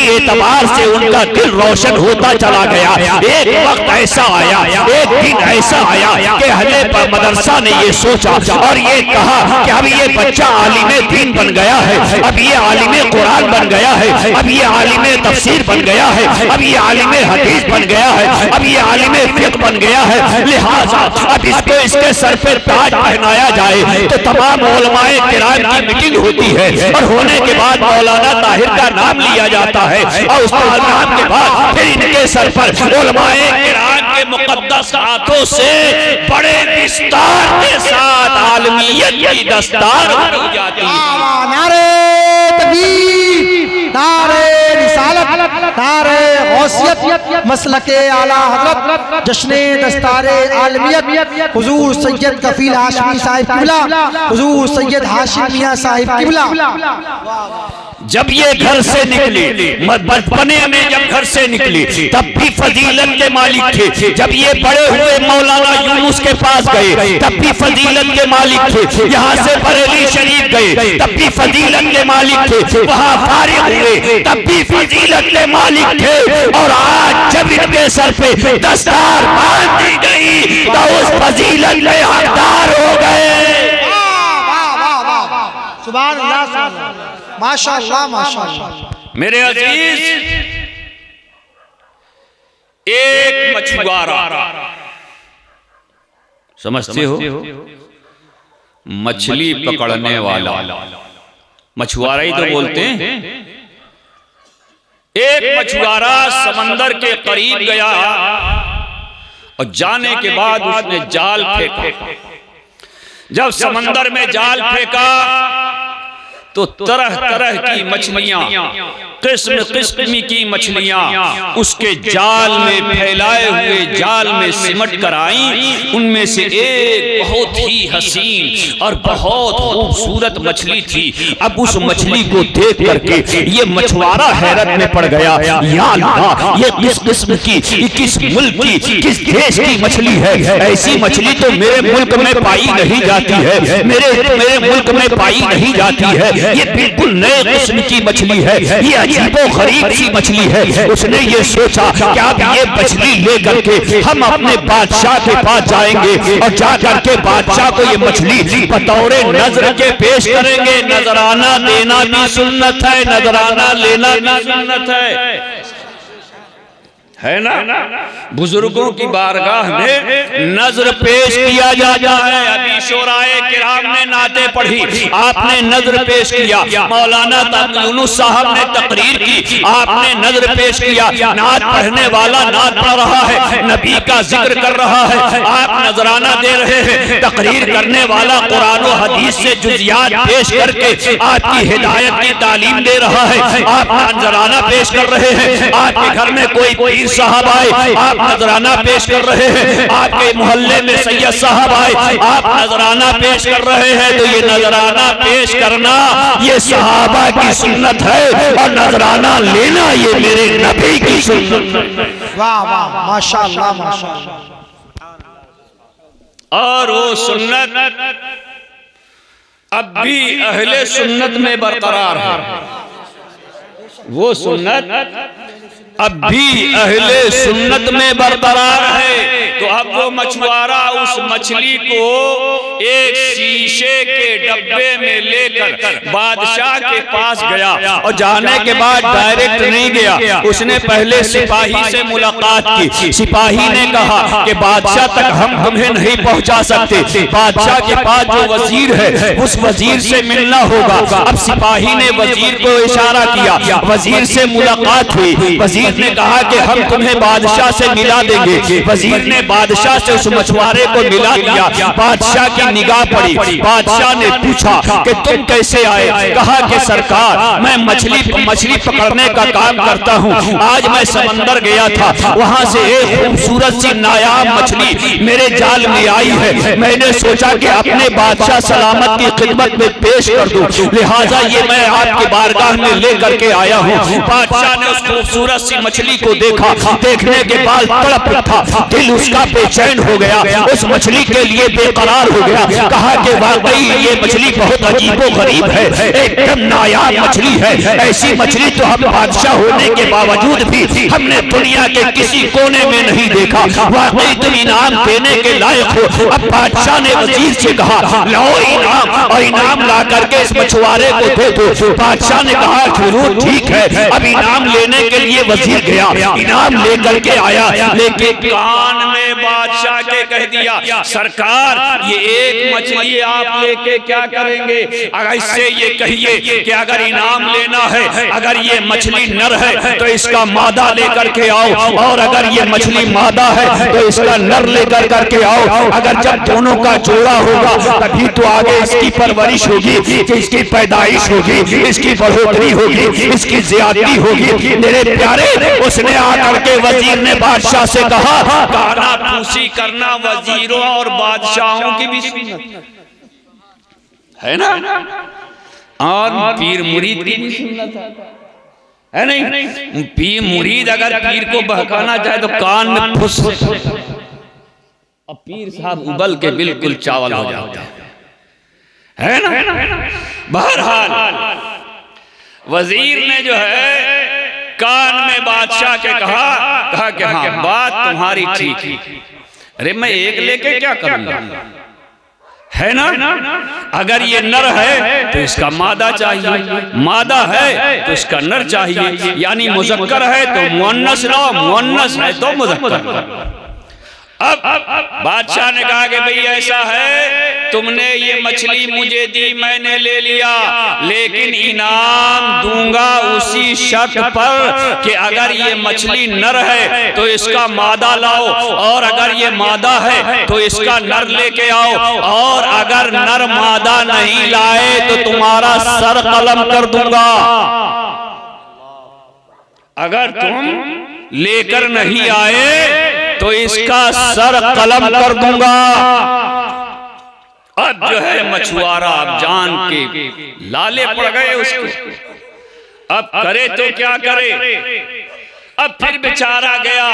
एतबार से उनका दिल रोशन होता चला गया। एक वक्त ऐसा आया, एक दिन ऐसा आया कि अहले मदरसा ने ये सोचा और ये कहा कि अब ये बच्चा आलिमे दीन बन गया है, अब ये आलिमे कुरान बन गया है, अब ये आलिमे तफसीर बन गया है, अब ये आलिमे हदीस बन गया है, अब ये आलिमे फिक्ह बन गया है। लिहाजा अब इसको इसके सर पे ताज पहनाया जाए। तो तमाम उलमाए किराम की मीटिंग होती है और होने के बाद मौलाना ताहिर का नाम लिया जाता है और उस नाम के बाद फिर इनके सर पर उलमाए किराम के मुकद्दस हाथों से बड़े विस्तार के साथ आलमियत की दस्तार उठाई जाती है। नारे तकबीर, नारे रिसालत, नारे गौसियत, मसलके आला हज़रत, जश्ने दस्तारे आलमियत, हुजूर सैयद कफील हाशमी साहिब किबला, हुजूर सैयद हाशिम मियां साहिब किबला। जब ये घर से निकली, बचपने में जब घर से निकली तब भी फजीलत के मालिक थे। जब ये बड़े हुए मौलाना यूनुस के पास गए तब भी फजीलत के मालिक थे। यहाँ से बरेली शरीफ गए तब भी फजीलत के मालिक थे। वहाँ फारिग हुए तब भी फजीलत के मालिक थे। और आज जब इनके सर पे दस्तार बांध दी गई तो उस फजीलत के हकदार हो गए। सुभान अल्लाह, माशाअल्लाह, माशाअल्लाह। मेरे अजीज, एक मछुआरा, समझते हो, मछली पकड़ने वाला, मछुआरा ही तो बोलते हैं। एक मछुआरा समंदर के करीब गया और जाने के बाद उसने जाल फेंका। जब समंदर में जाल फेंका तो तरह तरह की मछलियां, किस्म किस्म की मछलियां उसके जाल में फैलाए हुए जाल में सिमट कर आई। उनमें से एक बहुत ही हसीन और बहुत खूबसूरत मछली थी। अब उस मछली को देख करके ये मछुआरा हैरत में पड़ गया। या अल्लाह, ये किस किस्म की, किस मुल्क की, किस देश की मछली है? ऐसी मछली तो मेरे मुल्क में पाई नहीं जाती है, मेरे मुल्क में पाई नहीं जाती है। ये बिल्कुल नए किस्म की मछली है, ये अजीबो गरीब सी मछली है। उसने ये सोचा कि अब ये मछली लेकर के हम अपने बादशाह के पास जाएंगे और जाकर के बादशाह को ये मछली बतौरे नजर के पेश करेंगे। नजराना देना भी सुन्नत है, नजराना लेना भी सुन्नत है ना। बुजुर्गों की बारगाह में नजर पेश किया जाता है। अभी शोराए किराम ने नाते पढ़ी, आपने नजर पेश किया। मौलाना यूनुस साहब ने तकरीर की, आपने नजर पेश किया। नात पढ़ने वाला नात पढ़ रहा है, नबी का जिक्र कर रहा है, आप नजराना दे रहे हैं। तकरीर करने वाला कुरान और हदीस से जुज़ियात पेश करके आपकी हिदायत की तालीम दे रहा है, आप नजराना पेश कर रहे हैं। आपके घर में कोई पीर साहब आए, आप नजराना पेश कर रहे हैं। आपके मोहल्ले में सैयद साहब आए, आप नजराना पेश कर रहे हैं। तो ये नजराना पेश करना ये सहाबा की सुन्नत है और नजराना लेना ये मेरे नबी की सुन्नत है। वाह वाह, माशाअल्लाह, माशाअल्लाह। और वो सुन्नत अब भी अहले सुन्नत में बरकरार है। वो सुन्नत अब भी अहले सुन्नत में बरकरार है। तो अब वो मछुआरा उस मछली को एक शीशे के डब्बे में लेकर बादशाह के पास गया और जाने के बाद डायरेक्ट नहीं गया, उसने पहले सिपाही से मुलाकात की। सिपाही ने कहा कि बादशाह तक हम तुम्हें नहीं पहुंचा सकते, बादशाह के पास जो वजीर है उस वजीर से मिलना होगा। अब सिपाही ने वजीर को इशारा किया, वजीर से मुलाकात हुई। वजीर ने कहा कि हम तुम्हें बादशाह से मिला देंगे। वजीर ने बादशाह से उस मछुआरे को मिला दिया। बादशाह की निगाह पड़ी। बादशाह ने पूछा कि तुम कैसे आए? कहा कि सरकार, मैं मछली पकड़ने का काम करता हूँ। आज मैं समंदर गया था, वहाँ से एक खूबसूरत सी नायाब मछली मेरे जाल में आई है। मैंने सोचा कि अपने बादशाह सलामत की खिदमत में पेश कर दूं, लिहाजा ये मैं आपके बारगाह में लेकर के आया हूँ। बादशाह ने उस खूबसूरत सी मछली को देखा। देखने के बाद तड़प उठा, दिल उसका बेचैन हो गया, उस मछली के लिए बेकरार हो गया। कहा कि वाकई ये मछली बहुत अजीबो गरीब है, एकदम नायाब मछली है। ऐसी मछली तो हम बादशाह होने के बावजूद भी हमने दुनिया के किसी कोने में नहीं देखा। वाकई तुम इनाम देने के लायक हो। अब बादशाह ने वजीर से कहा, लाओ इनाम, और इनाम ला करके इस मछुआरे को दे दो। बादशाह ने कहा जरूर ठीक है। अब इनाम लेने के लिए वजीर गया, इनाम लेकर के आया, लेकिन कान में बादशाह के कह दिया, सरकार ये एक मछली आप लेके क्या करेंगे? अगर इससे ये कहिए कि अगर इनाम लेना है, अगर ये मछली नर है तो इसका मादा लेकर के आओ, और अगर ये मछली मादा है तो इसका नर लेकर करके आओ। अगर जब दोनों का जोड़ा होगा तभी तो आगे इसकी परवरिश होगी, इसकी पैदाइश होगी, इसकी बढ़ोतरी होगी, इसकी ज्यादती होगी। मेरे प्यारे, उसने आकर के वजीर ने बादशाह से कहा, काना फूसी करना वजीरों और बादशाहों की भी सुन्नत है ना, और पीर मुरीद की भी सुन्नत है नहीं? पीर मुरीद अगर पीर को बहकाना चाहे तो कान में फुस, और पीर साहब उबल के बिल्कुल चावल हो जाता है ना। बहरहाल वजीर ने जो है कान में बादशाह के कहा कि हाँ बात तुम्हारी ठीक है। अरे मैं एक लेके क्या करूंगा, है ना? अगर ये नर है तो इसका मादा चाहिए, मादा है तो इसका नर चाहिए, यानी मुज़क्कर है तो मुअन्नस लाओ, मुअन्नस है तो मुज़क्कर। अब बादशाह ने कहा कि भाई ऐसा है, तुमने ये मछली मुझे दी, मैंने ले लिया, लेकिन इनाम दूंगा उसी शर्त पर कि अगर ये मछली नर है तो इसका मादा लाओ, और अगर ये मादा है तो इसका नर लेके आओ, और अगर नर मादा नहीं लाए तो तुम्हारा सर कलम कर दूंगा। अगर तुम लेकर नहीं आए तो इसका सर कलम कर दूंगा। अब जो है मछुआरा अब जान के लाले पड़ गए उसको, अब करे तो क्या करे। अब फिर बेचारा गया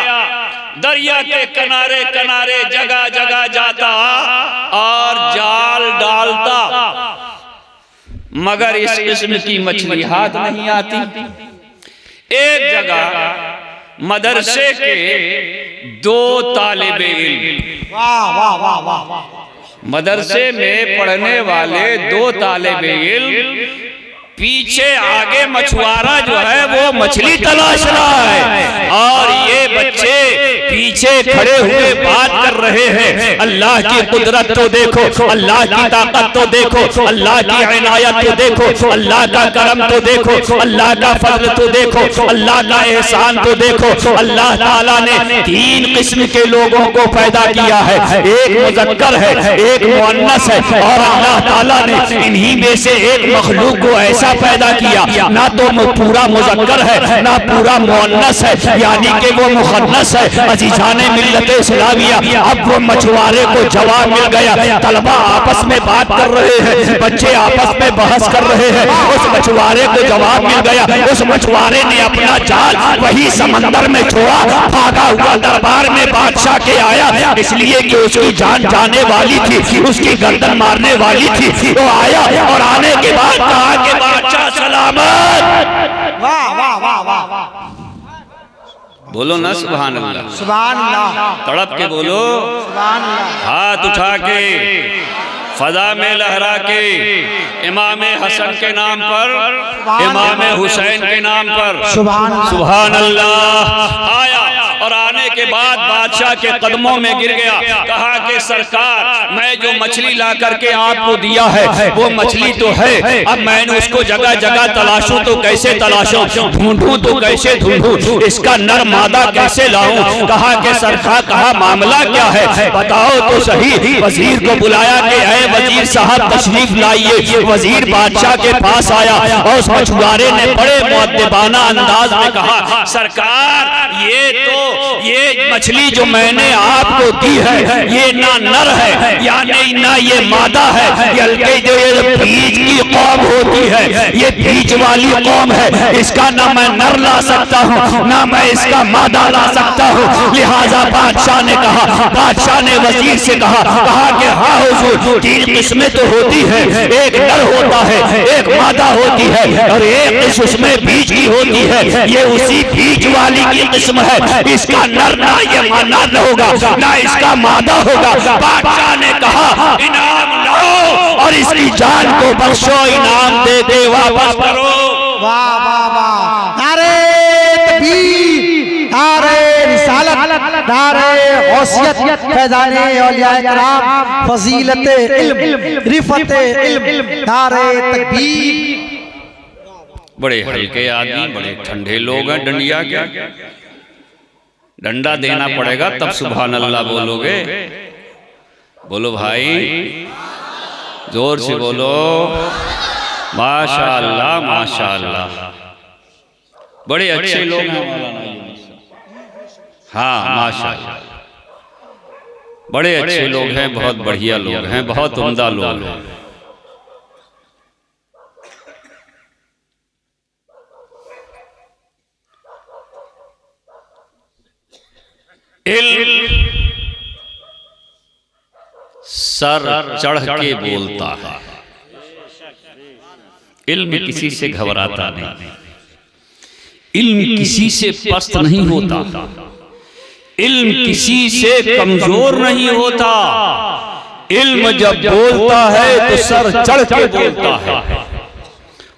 दरिया के किनारे किनारे जगह जगह जाता और जाल डालता, मगर इस किस्म की मछली हाथ नहीं आती। एक जगह मदरसे के दो तालिबे इल्म, मदरसे में पढ़ने वाले दो तालिबे इल्म, पीछे आगे मछुआरा जो है वो मछली तलाश रहा है, और ये बच्चे पीछे खड़े हुए बात कर रहे हैं। अल्लाह की कुदरत तो देखो, अल्लाह की ताकत तो देखो, अल्लाह की इनायत तो देखो, अल्लाह का करम तो देखो, अल्लाह का फजल तो देखो, अल्लाह का एहसान तो देखो। अल्लाह ताला ने तीन किस्म के लोगों को पैदा किया है, एक मुज़क्कर है, एक मुअन्नस है, और अल्लाह ताला ने इन्हीं में से एक मखलूक को ऐसा पैदा किया, ना तो पूरा मुज़क्कर है ना पूरा मुअन्नस है, यानी कि वो मुखन्नस है। अजीज़ाने मिल्लत इस्लामिया, अब वो मछुआरे को जवाब मिल गया। तलबा आपस में बात कर रहे हैं, बच्चे आपस में बहस कर रहे हैं, उस मछुआरे को जवाब मिल गया। उस मछुआरे ने अपना जाल वही समंदर में छोड़ा, भागा हुआ दरबार में बादशाह के आया, इसलिए कि उसकी जान जाने वाली थी, उसकी गर्दन मारने वाली थी। वो आया और आने के बाद कहा कि बादशाह सलामत। वाह वाह वाह वाह वाह, बोलो ना सुभान अल्लाह, सुभान अल्लाह, तड़प के बोलो सुभान अल्लाह। हाथ उठा के फजा में लहरा के इमाम हसन के नाम पर, इमाम हुसैन के नाम पर सुभान सुभान अल्लाह। आया और आने के बाद बादशाह के कदमों में गिर गया। कहा कि सरकार, मैं जो मछली ला करके आपको दिया है वो मछली तो है, अब मैंने उसको जगह जगह तलाशूं तो कैसे तलाशूं, ढूंढूं तो कैसे ढूंढूं, इसका नर मादा कैसे लाऊं। कहा कि सरकार, कहा मामला क्या है बताओ तो सही। वजीर को बुलाया कि ऐ वजीर साहब तशरीफ लाइए। वजीर बादशाह के पास आया और उस मछुआरे ने बड़े मुअद्दिबाना अंदाज में कहा, सरकार ये मछली जो मैंने आपको दी है ये ना नर है यानी ना ये मादा है, बल्कि जो ये बीज की कौम होती है ये बीज वाली कौम है, इसका ना मैं नर ला सकता हूँ ना मैं इसका मादा ला सकता हूँ। लिहाजा बादशाह ने कहा, बादशाह ने वजीर से कहा कि हाँ हुजूर, 3 किस्में तो होती है, एक नर होता है, एक मादा होती है और एक किस्म उसमें बीज की होती है, ये उसी बीज वाली की किस्म है, इसका नर ना ये नर होगा ना इसका मादा होगा। बादशाह ने कहा इनाम लो और इसकी जान को बख्शो, इनाम दे दे वापस करो। वाह वाह वाह, नारे तकबीर, नारे रिसालत, नारे गौसियत, फैज़ाने औलियाए किराम, फजीलत इल्म, रिफत इल्म, नारे तकबीर। बड़े हल्के आदमी, बड़े ठंडे लोग हैं। डंडिया क्या, डंडा देना पड़ेगा तब सुभान अल्लाह बोलोगे। बोलो भाई, जोर से बोलो माशाअल्लाह माशाअल्लाह। बड़े अच्छे लोग हैं, हाँ माशाअल्लाह, बड़े अच्छे लोग हैं, बहुत बढ़िया लोग हैं, बहुत उम्दा लोग हैं। इल्म सर चढ़ के बोलता है, इल्म किसी से घबराता नहीं, इल्म किसी से पस्त नहीं होता, इल्म किसी से कमजोर नहीं होता। इल्म जब बोलता है तो सर चढ़ के बोलता है।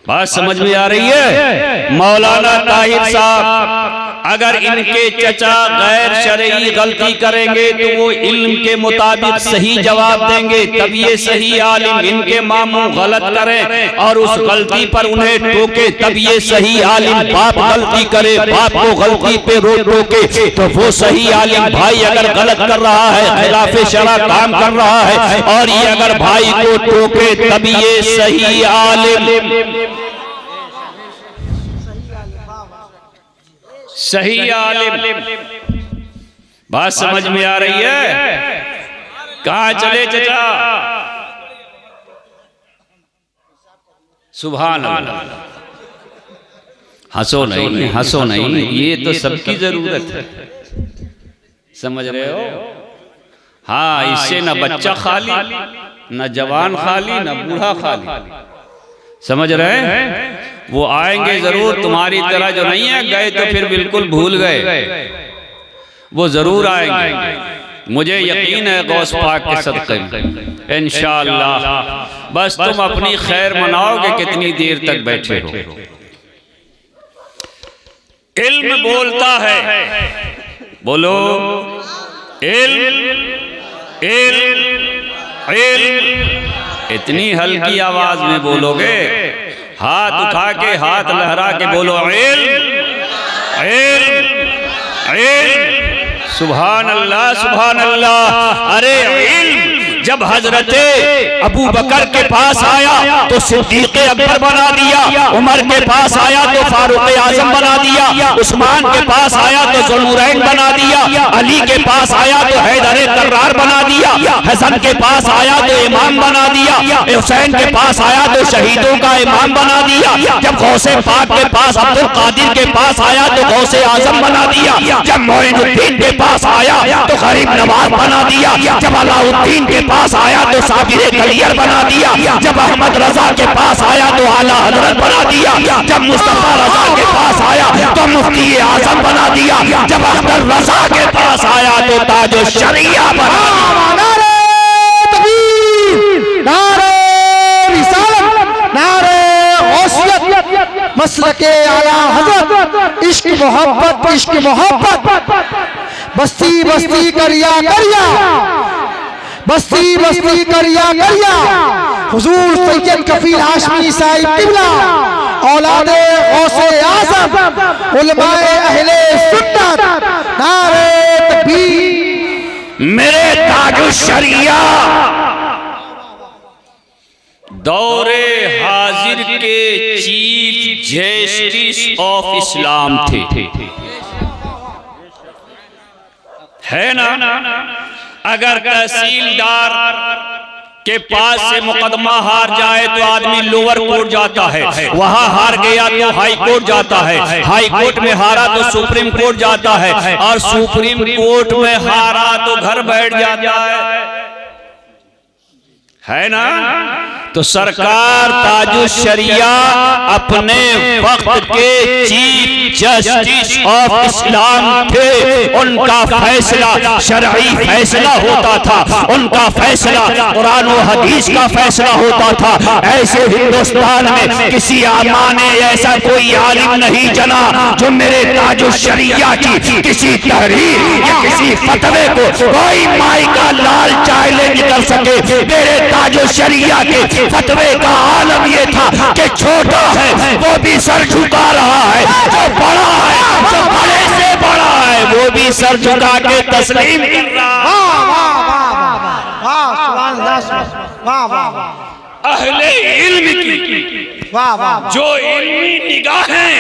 बात समझ में आ रही है? मौलाना ताहिर साहब अगर इनके चचा गैर शरई गलती करेंगे तो वो इल्म के मुताबिक सही जवाब देंगे, तब ये सही आलिम। इनके मामू गलत करें और उस गलती पर उन्हें टोके, तब ये सही आलिम। बाप गलती करे, बाप को गलती पे रोके तो वो सही आलिम। भाई अगर गलत कर रहा है, खिलाफे शरा काम कर रहा है और ये अगर भाई को टोके तब ये सही आलिम, सही आलिम। बात समझ में आ रही है? कहाँ चले चचा? सुभान अल्लाह। हंसो नहीं, हंसो नहीं, ये तो सबकी जरूरत है, समझ रहे हो? हाँ, इससे न बच्चा खाली, न जवान खाली, न बूढ़ा खाली, समझ रहे हैं? वो आएंगे जरूर, तुम्हारी तरह जो नहीं है गए तो फिर बिल्कुल भूल गए, वो जरूर आएंगे, मुझे यकीन है गौस पाक के सदक़े में इंशाअल्लाह। बस तुम अपनी खैर मनाओगे, कितनी देर तक बैठे हो। इल्म बोलता है, बोलो इल्म, इल्म, इल्म। इतनी हल्की आवाज में बोलोगे, हाथ उठा के, हाथ लहरा के बोलो इल्म, इल्म, इल्म। सुभान अल्लाह, सुभान अल्लाह। अरे इल्म जब हजरते अबू बकर के पास आया तो सिद्दीक़ अकबर बना दिया, उमर के पास आया तो फारूक आजम बना दिया, उस्मान के पास आया तो ज़ुल्नुरैन बना दिया, अली के पास आया तो हैदर कर्रार बना दिया, हसन के पास आया तो इमाम बना दिया, हुसैन के पास आया तो शहीदों का इमाम बना दिया। जब गौसे पाक के पास अब्दुल कादिर के पास आया तो गौसे आजम बना दिया। जब मोइनुद्दीन के पास आया तो गरीब नवाज बना दिया। जब अलाउद्दीन के पास आया तो साबिर कलियर बना दिया। जब अहमद रजा के पास आया तो आला हजरत बना दिया। जब मुस्तफा रजा के पास आया तो मुफ्ती आजम बना दिया। जब अख्तर रजा के पास आया तो ताजो शरिया बना दिया। नारे तकबीर, नारे रिसालत, नारे गौसियत, मसलक के आला हजरत इश्क मोहब्बत बस्ती बस्ती करिया करिया बस्ती बस्ती करिया करिया हुजूर सैयद कफील हाशमी साहिब किबला औलादे गौसे आज़म उलमाए अहले सुन्नत नारे तकबीर। मेरे ताजुश शरिया दौरे हाजिर के चीफ जस्टिस ऑफ इस्लाम थे, है ना। अगर तहसीलदार के पास से मुकदमा हार जाए तो आदमी लोअर कोर्ट जाता है, वहां हार गया तो हाई कोर्ट जाता है, हाई कोर्ट में हारा तो सुप्रीम कोर्ट जाता है, और सुप्रीम कोर्ट में हारा तो घर बैठ जाता है ना। तो सरकार ताजुश शरिया अपने वक्त के चीफ जस्टिस ऑफ इस्लाम थे। उनका फैसला शरई फैसला होता था, उनका फैसला कुरान और हदीस का फैसला होता था। ऐसे हिंदुस्तान में किसी आमा ने ऐसा कोई आलिम नहीं जना जो मेरे ताजुश शरिया की किसी तहरीर या किसी फतवे को कोई माई का लाल चैलेंज कर सके। मेरे ताजुश शरिया के फतवे का आलम ये था कि छोटा है वो भी सर झुका रहा है, जो बड़ा है जो बड़े से बड़ा है वो भी सर झुका के तस्लीम कर रहा है। अहले इल्म की जो इल्मी निगाहें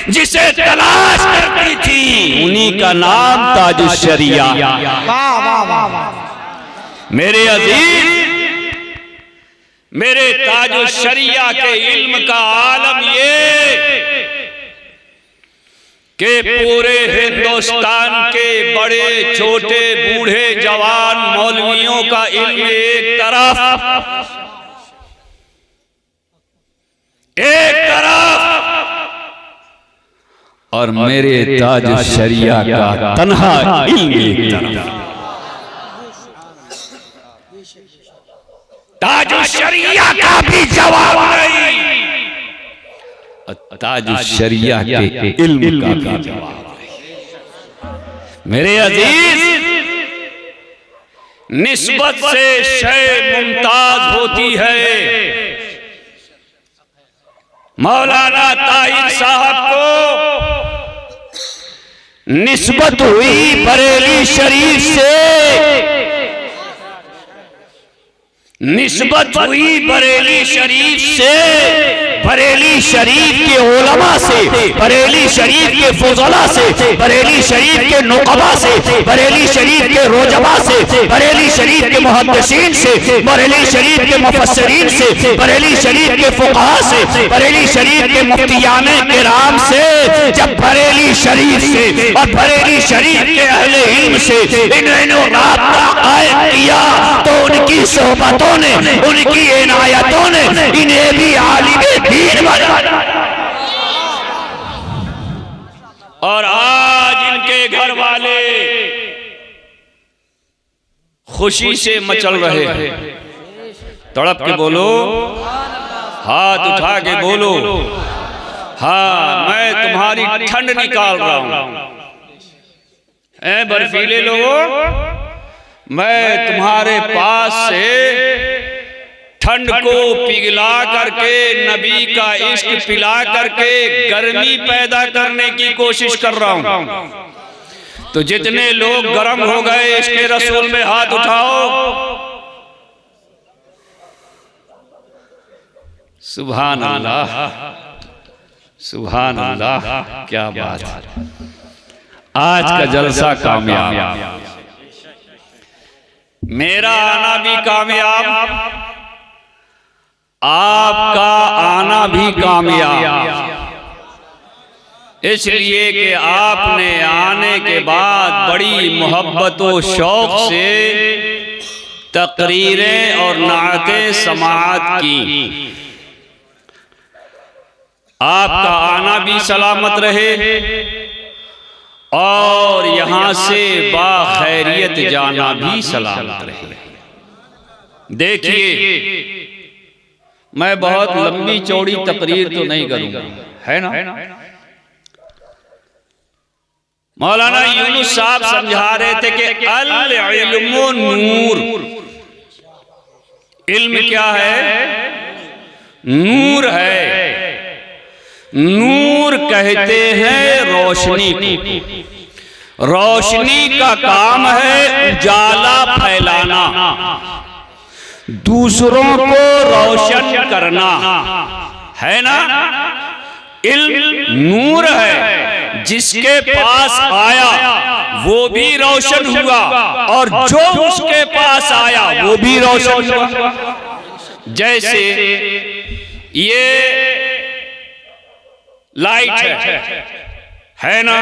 जिसे तलाश करती थी उन्हीं का नाम ताजुश शरिया। मेरे अजीज, मेरे ताजुश शरिया के इल्म का आलम ये कि पूरे हिंदुस्तान के बड़े छोटे बूढ़े जवान मौलवियों का इल्म एक तरफ और मेरे ताजुश शरिया का तन्हा इल्म एक तरफ। ताजुश शरिया का भी जवाब नहीं, ताजुश शरिया के इल्म का भी जवाब नहीं। मेरे अजीज, निस्बत से शय मुमताज होती है। मौलाना ताहिर साहब को निस्बत हुई बरेली शरीफ से, निस्बत हुई बरेली शरीफ से, बरेली शरीफ के उलमा से, बरेली शरीफ के फुज़ला से, बरेली शरीफ के नुक़बा से, बरेली शरीफ के रोजबा से, बरेली शरीफ के मुहद्दिसीन से, बरेली शरीफ के मुफस्सिरीन से, बरेली शरीफ के फुक़हा से, बरेली शरीफ के मुफ्तियाने किराम से। जब बरेली शरीफ से और बरेली शरीफ के अहले इल्म से इन्होंने राब्ता कायम किया तो उनकी सोहबतों ने, उनकी इनायतों ने इन्हें भी आलिमे दीन बनाया। और आज इनके घर वाले खुशी से मचल रहे हैं। तड़प के बोलो, हाथ उठा के बोलो, हाँ मैं तुम्हारी ठंड निकाल रहा हूं। ऐ बर्फीले लोगों, मैं तुम्हारे पास से ठंड को पिघला करके, नबी का इश्क पिला करके गर्मी पैदा करने की कोशिश कर रहा हूं। तो जितने लोग गर्म हो गए इसके रसूल में हाथ उठाओ। सुभान अल्लाह, सुभान अल्लाह, क्या बात है। आज का जलसा कामयाब, मेरा आना भी कामयाब, आपका आना भी कामयाब, इसलिए कि आपने आने के बाद बड़ी मोहब्बत और शौक से तकरीरें और नाअतें समाअत की। आपका आना भी सलामत रहे और यहाँ से बाखैरियत जाना भी सलामत रहे। देखिए, मैं बहुत लंबी चौड़ी तकरीर तो नहीं करूँगा, है ना। मौलाना यूनुस साहब समझा रहे थे कि अल इल्मु नूर, इल्म क्या है? नूर है। नूर कहते हैं रोशनी को। रोशनी का काम है उजाला फैलाना, दूसरों को रोशन करना, है ना। इल्म नूर है, जिसके पास आया वो भी रोशन हुआ और जो उसके पास आया वो भी रोशन हुआ। जैसे ये लाइट है ना।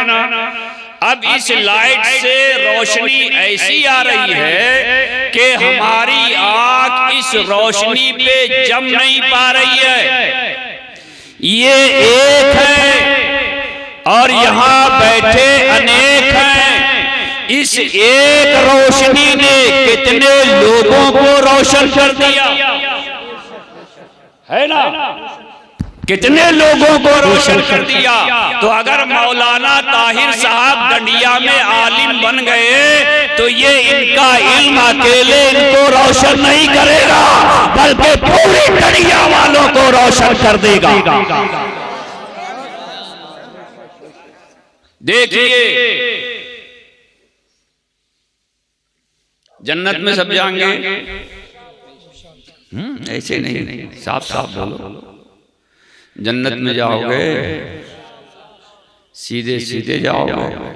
अब इस लाइट से रोशनी ऐसी आ रही है कि हमारी आंख इस रोशनी पे जम नहीं पा रही है। ये एक है और यहाँ बैठे अनेक हैं। इस एक रोशनी ने कितने लोगों को रोशन कर दिया, है ना। कितने लोगों को रोशन कर दिया। तो अगर मौलाना ताहिर साहब डंडिया में आलिम बन गए तो ये इनका इल्म अकेले इनको रोशन नहीं करेगा, बल्कि पूरी डंडिया वालों को रोशन कर देगा। देखिए, जन्नत में सब जाएंगे, ऐसे नहीं, साफ साफ बोलो। जन्नत में जाओगे सीधे सीधे जाओगे।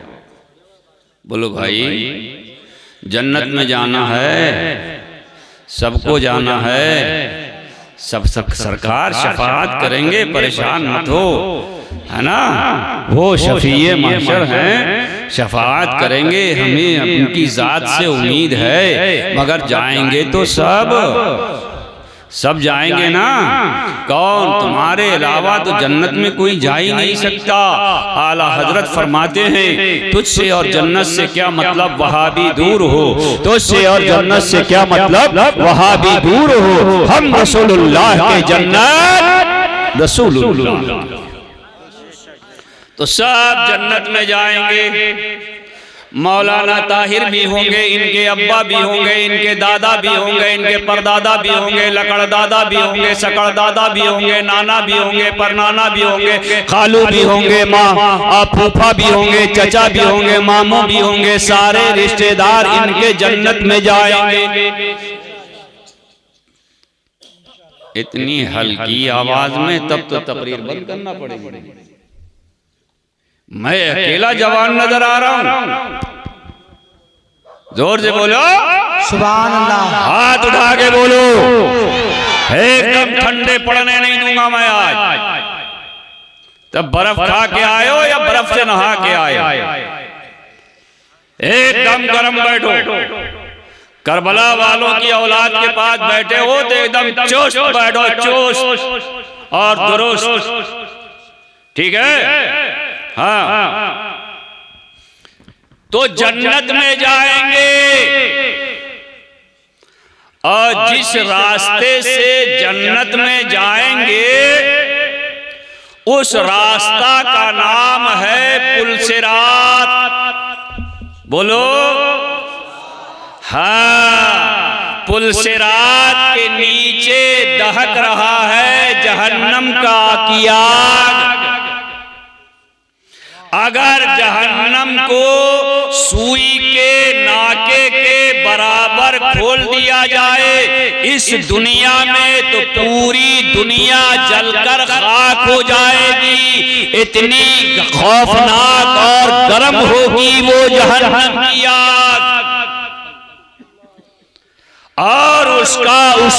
बोलो भाई, जन्नत में जाना है, सबको जाना है। सब सरकार शफाअत करेंगे, परेशान मत हो, है ना। वो शफीए महशर हैं, शफाअत करेंगे। हमें उनकी जात से उम्मीद है, मगर जाएंगे तो सब जाएंगे ना। कौन? तुम्हारे अलावा तो जन्नत में कोई जा ही नहीं सकता। आला हजरत फरमाते हैं, तुझसे और जन्नत से क्या मतलब, वहाबी दूर हो। तुझसे और जन्नत से क्या मतलब, वहाबी दूर हो। हम रसूलुल्लाह के जन्नत रसूलुल्लाह। तो सब जन्नत में जाएंगे। मौलाना ताहिर भी होंगे, इनके अब्बा भी होंगे, इनके दादा भी होंगे, इनके परदादा भी होंगे, लकड़ दादा भी होंगे, सकड़ दादा भी होंगे, नाना भी होंगे, परनाना भी होंगे, खालू भी होंगे, माँ फूफा भी होंगे, चचा भी होंगे, मामू भी होंगे। सारे रिश्तेदार इनके जन्नत में जाएंगे। इतनी हल्की आवाज में तब तो तकरीर बंद करना पड़ेगी। मैं अकेला जवान नजर आ रहा हूं। जोर से बोलो सुभान अल्लाह। हाथ उठा के बोलो, एकदम ठंडे पड़ने नहीं दूंगा मैं आज। तब बर्फ खा के आए हो या बर्फ से नहा के आए हो? एकदम गर्म बैठो। करबला वालों की औलाद के पास बैठे हो तो एकदम चुस्त बैठो, चुस्त और दुरुस्त, ठीक है। हाँ, तो जन्नत में जाएंगे और जिस रास्ते से जन्नत में जाएंगे उस रास्ता का नाम है पुलसिरात। बोलो हाँ, पुलसिरात के नीचे दहक रहा है जहन्नम का आग। अगर जहन्नम को सुई के नाके के बराबर खोल दिया जाए इस दुनिया में तो पूरी दुनिया जलकर खाक हो जाएगी। इतनी खौफनाक और गर्म होगी वो जहन्नम की आग। और उस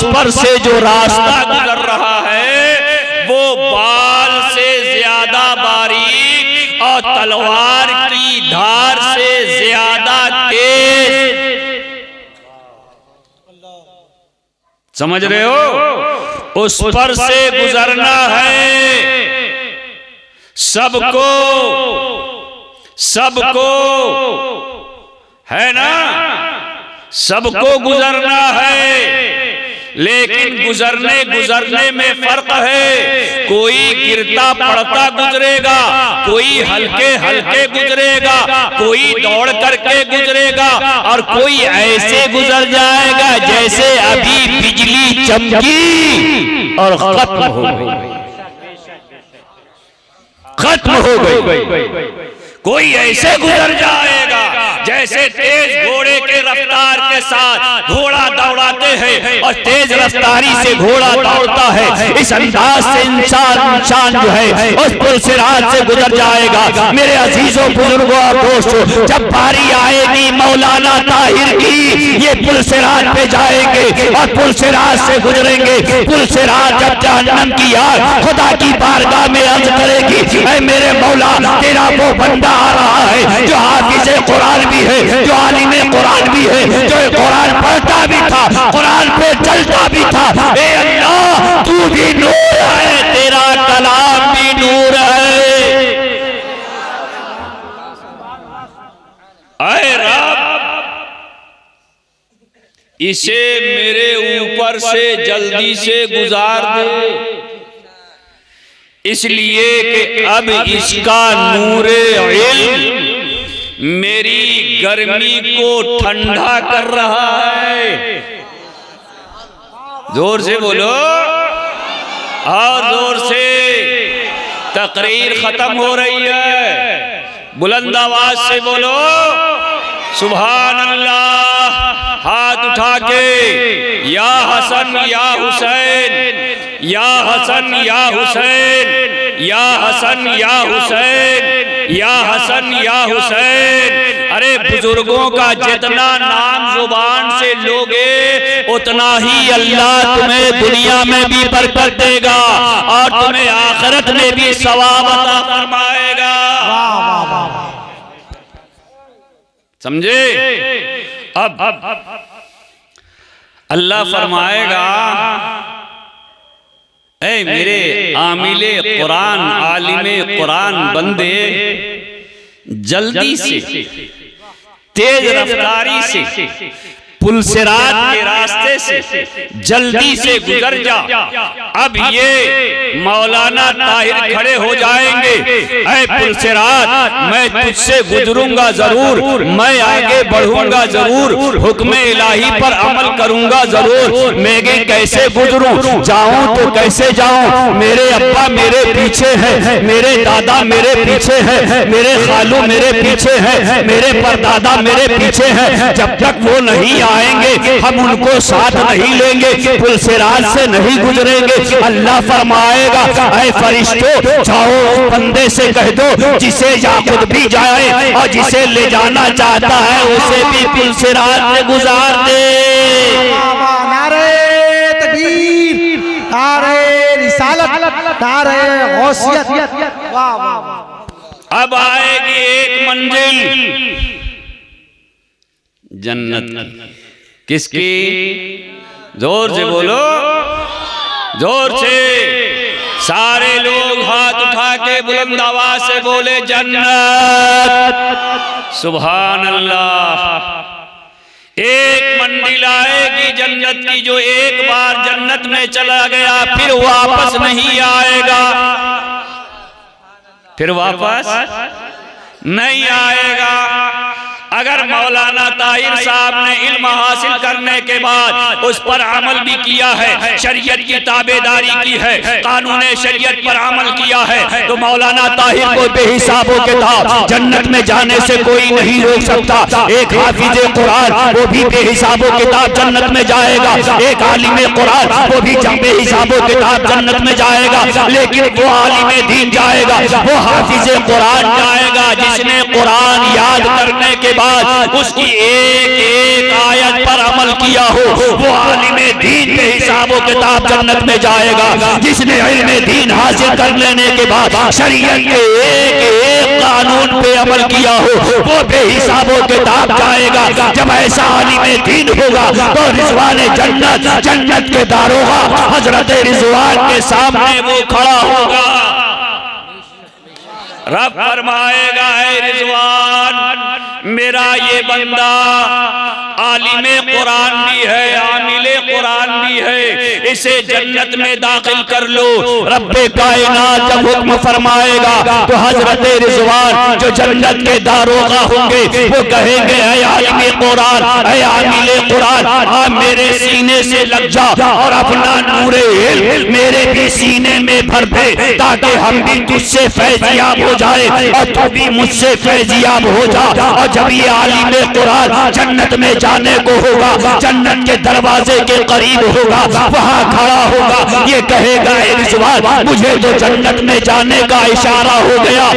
पर से जो रास्ता गुजर रहा है वो बाल से ज्यादा बारीक और तलवार की धार से ज्यादा तेज। समझ रहे हो? उस पर से गुजरना है सबको, है ना, सबको गुजरना है। लेकिन गुजरने गुजरने में फर्क है। कोई गिरता पड़ता गुजरेगा, कोई हल्के हल्के गुजरेगा, कोई दौड़ करके गुजरेगा, और कोई ऐसे गुजर जाएगा जैसे अभी बिजली चमकी और खत्म हो गई, खत्म हो गई। कोई ऐसे गुजर जाएगा जैसे तेज घोड़े के रफ्तार के साथ घोड़ा दौड़ाते हैं और तेज रफ्तारी से घोड़ा दौड़ता है, इस अंदाज से इंसान जो है उस पुल सिरात से गुजर जाएगा। मेरे अजीजों, बुजुर्गों और दोस्तों, जब बारी आएगी मौलाना ताहिर की, ये पुल सिरात पे जाएंगे और पुल सिरात से गुजरेंगे। पुल सिरात जब जहन्नम की आग खुदा की बारगाह में अर्ज करेगी, ऐ मेरे मौला, तेरा वो बंदा आ रहा है जो हाफिज़े कुरान भी है, जो आलिमे कुरान भी है, जो कुरान पढ़ता भी था, कुरान पे चलता भी था। ए अल्लाह, तू भी नूर है, तेरा कलाम भी नूर है। ऐ रब, इसे मेरे ऊपर से जल्दी से गुजार दे, इसलिए कि अब इसका नूरे इल्म मेरी गर्मी को ठंडा कर रहा है। जोर से बोलो और जोर से। तकरीर खत्म हो रही है, बुलंद आवाज से बोलो सुभान अल्लाह। हाथ उठा के या हसन या हुसैन, या हसन या हुसैन, या हसन या हुसैन, या हसन या हुसैन। अरे बुजुर्गों का जितना नाम जुबान से लोगे उतना ही अल्लाह तुम्हें दुनिया में भी बरकत देगा और तुम्हें आखिरत में भी सवाब अता फरमाएगा। समझे? अब अल्लाह फरमाएगा, ऐ मेरे आमिले कुरान, आलिमे कुरान बंदे, जल्दी से, तेज रफ्तारी से, पुल सिरात के रास्ते से जल्दी से गुजर जा। अब ये मौलाना ताहिर खड़े हो जाएंगे, ऐ पुल सिरात, मैं तुझसे गुजरूंगा जरूर, मैं आगे बढ़ूंगा जरूर, हुक्म इलाही पर अमल करूंगा जरूर। मैं कैसे गुजरूं, जाऊं तो कैसे जाऊं? मेरे अब्बा मेरे पीछे है, मेरे दादा मेरे पीछे है, मेरे खालू मेरे पीछे है, मेरे परदादा मेरे पीछे है। जब तक वो नहीं आएंगे हम उनको साथ नहीं लेंगे, पुल सिरात से नहीं गुजरेंगे। अल्लाह फरमाएगा, ऐ फरिश्तों, जाओ उस बंदे से कह दो जिसे या खुद भी जाए और जिसे ले जाना चाहता है उसे भी पुल सिरात से गुजार दे। नारे तकबीर, नारे रिसालत, नारे गौसियत। वाह वाह। अब आएगी एक मंजिल जन्नत, किसकी? जोर से बोलो, जोर से। सारे लोग हाथ उठा के बुलंद आवाज से बोले जन्नत। सुभान अल्लाह। एक मंजिल आएगी जन्नत की, जो एक बार जन्नत में चला गया फिर वापस नहीं आएगा, फिर वापस नहीं आएगा। अगर मौलाना ताहिर साहब ने इल्म हासिल करने के बाद उस पर अमल भी किया है, शरीयत की ताबेदारी की है, कानून शरीयत पर अमल किया है, तो मौलाना ताहिर को बेहिसाबो किताब जन्नत में जाने से कोई नहीं रोक सकता। एक हाफिज़े कुरान, वो भी बेहिसाबो किताब जन्नत में जाएगा। एक आलिमे कुरान, वो भी बेहिसाबो किताब जन्नत में जाएगा। लेकिन वो आलिमे दीन जाएगा, वो हाफिज़े कुरान जाएगा जिसने कुरान याद करने के बाद उसकी एक एक आयत पर अमल किया हो। वो आलिमे दीन के हिसाबो किताब जन्नत में जाएगा। जिसने इल्मे दीन हासिल कर लेने के बाद शरीयत के एक एक कानून पे अमल किया हो, वो बेहिसाबो किताब जाएगा। जब ऐसा आलिमे दीन होगा तो रिजवाने जन्नत, जन्नत के दारोगा हजरत रिजवान के सामने वो खड़ा होगा। रब फरमाएगा, है रिजवान, मेरा ये बंदा आलिमे कुरान भी है, आमिले कुरान भी है, इसे जन्नत में दाखिल कर लो। रब्बे कायनात जब हुक्म फरमाएगा तो हजरत रिजवान जो जन्नत के दारोगा होंगे वो कहेंगे ऐ आलिमे कुरान, ऐ आमिले कुरान, आ मेरे सीने से लग जा और अपना नूरे इल्म मेरे भी सीने में भर दे, ताकि हम भी तुझसे फैजियाब हो जाए और तू भी मुझसे फैजियाब हो जा। और जब ये आलिमे कुरान जन्नत में जाने को होगा, जन्नत के दरवाजे के करीब होगा, वहाँ खड़ा होगा, ये कहेगा ए रिजवान मुझे तो जन्नत में जाने का इशारा हो गया।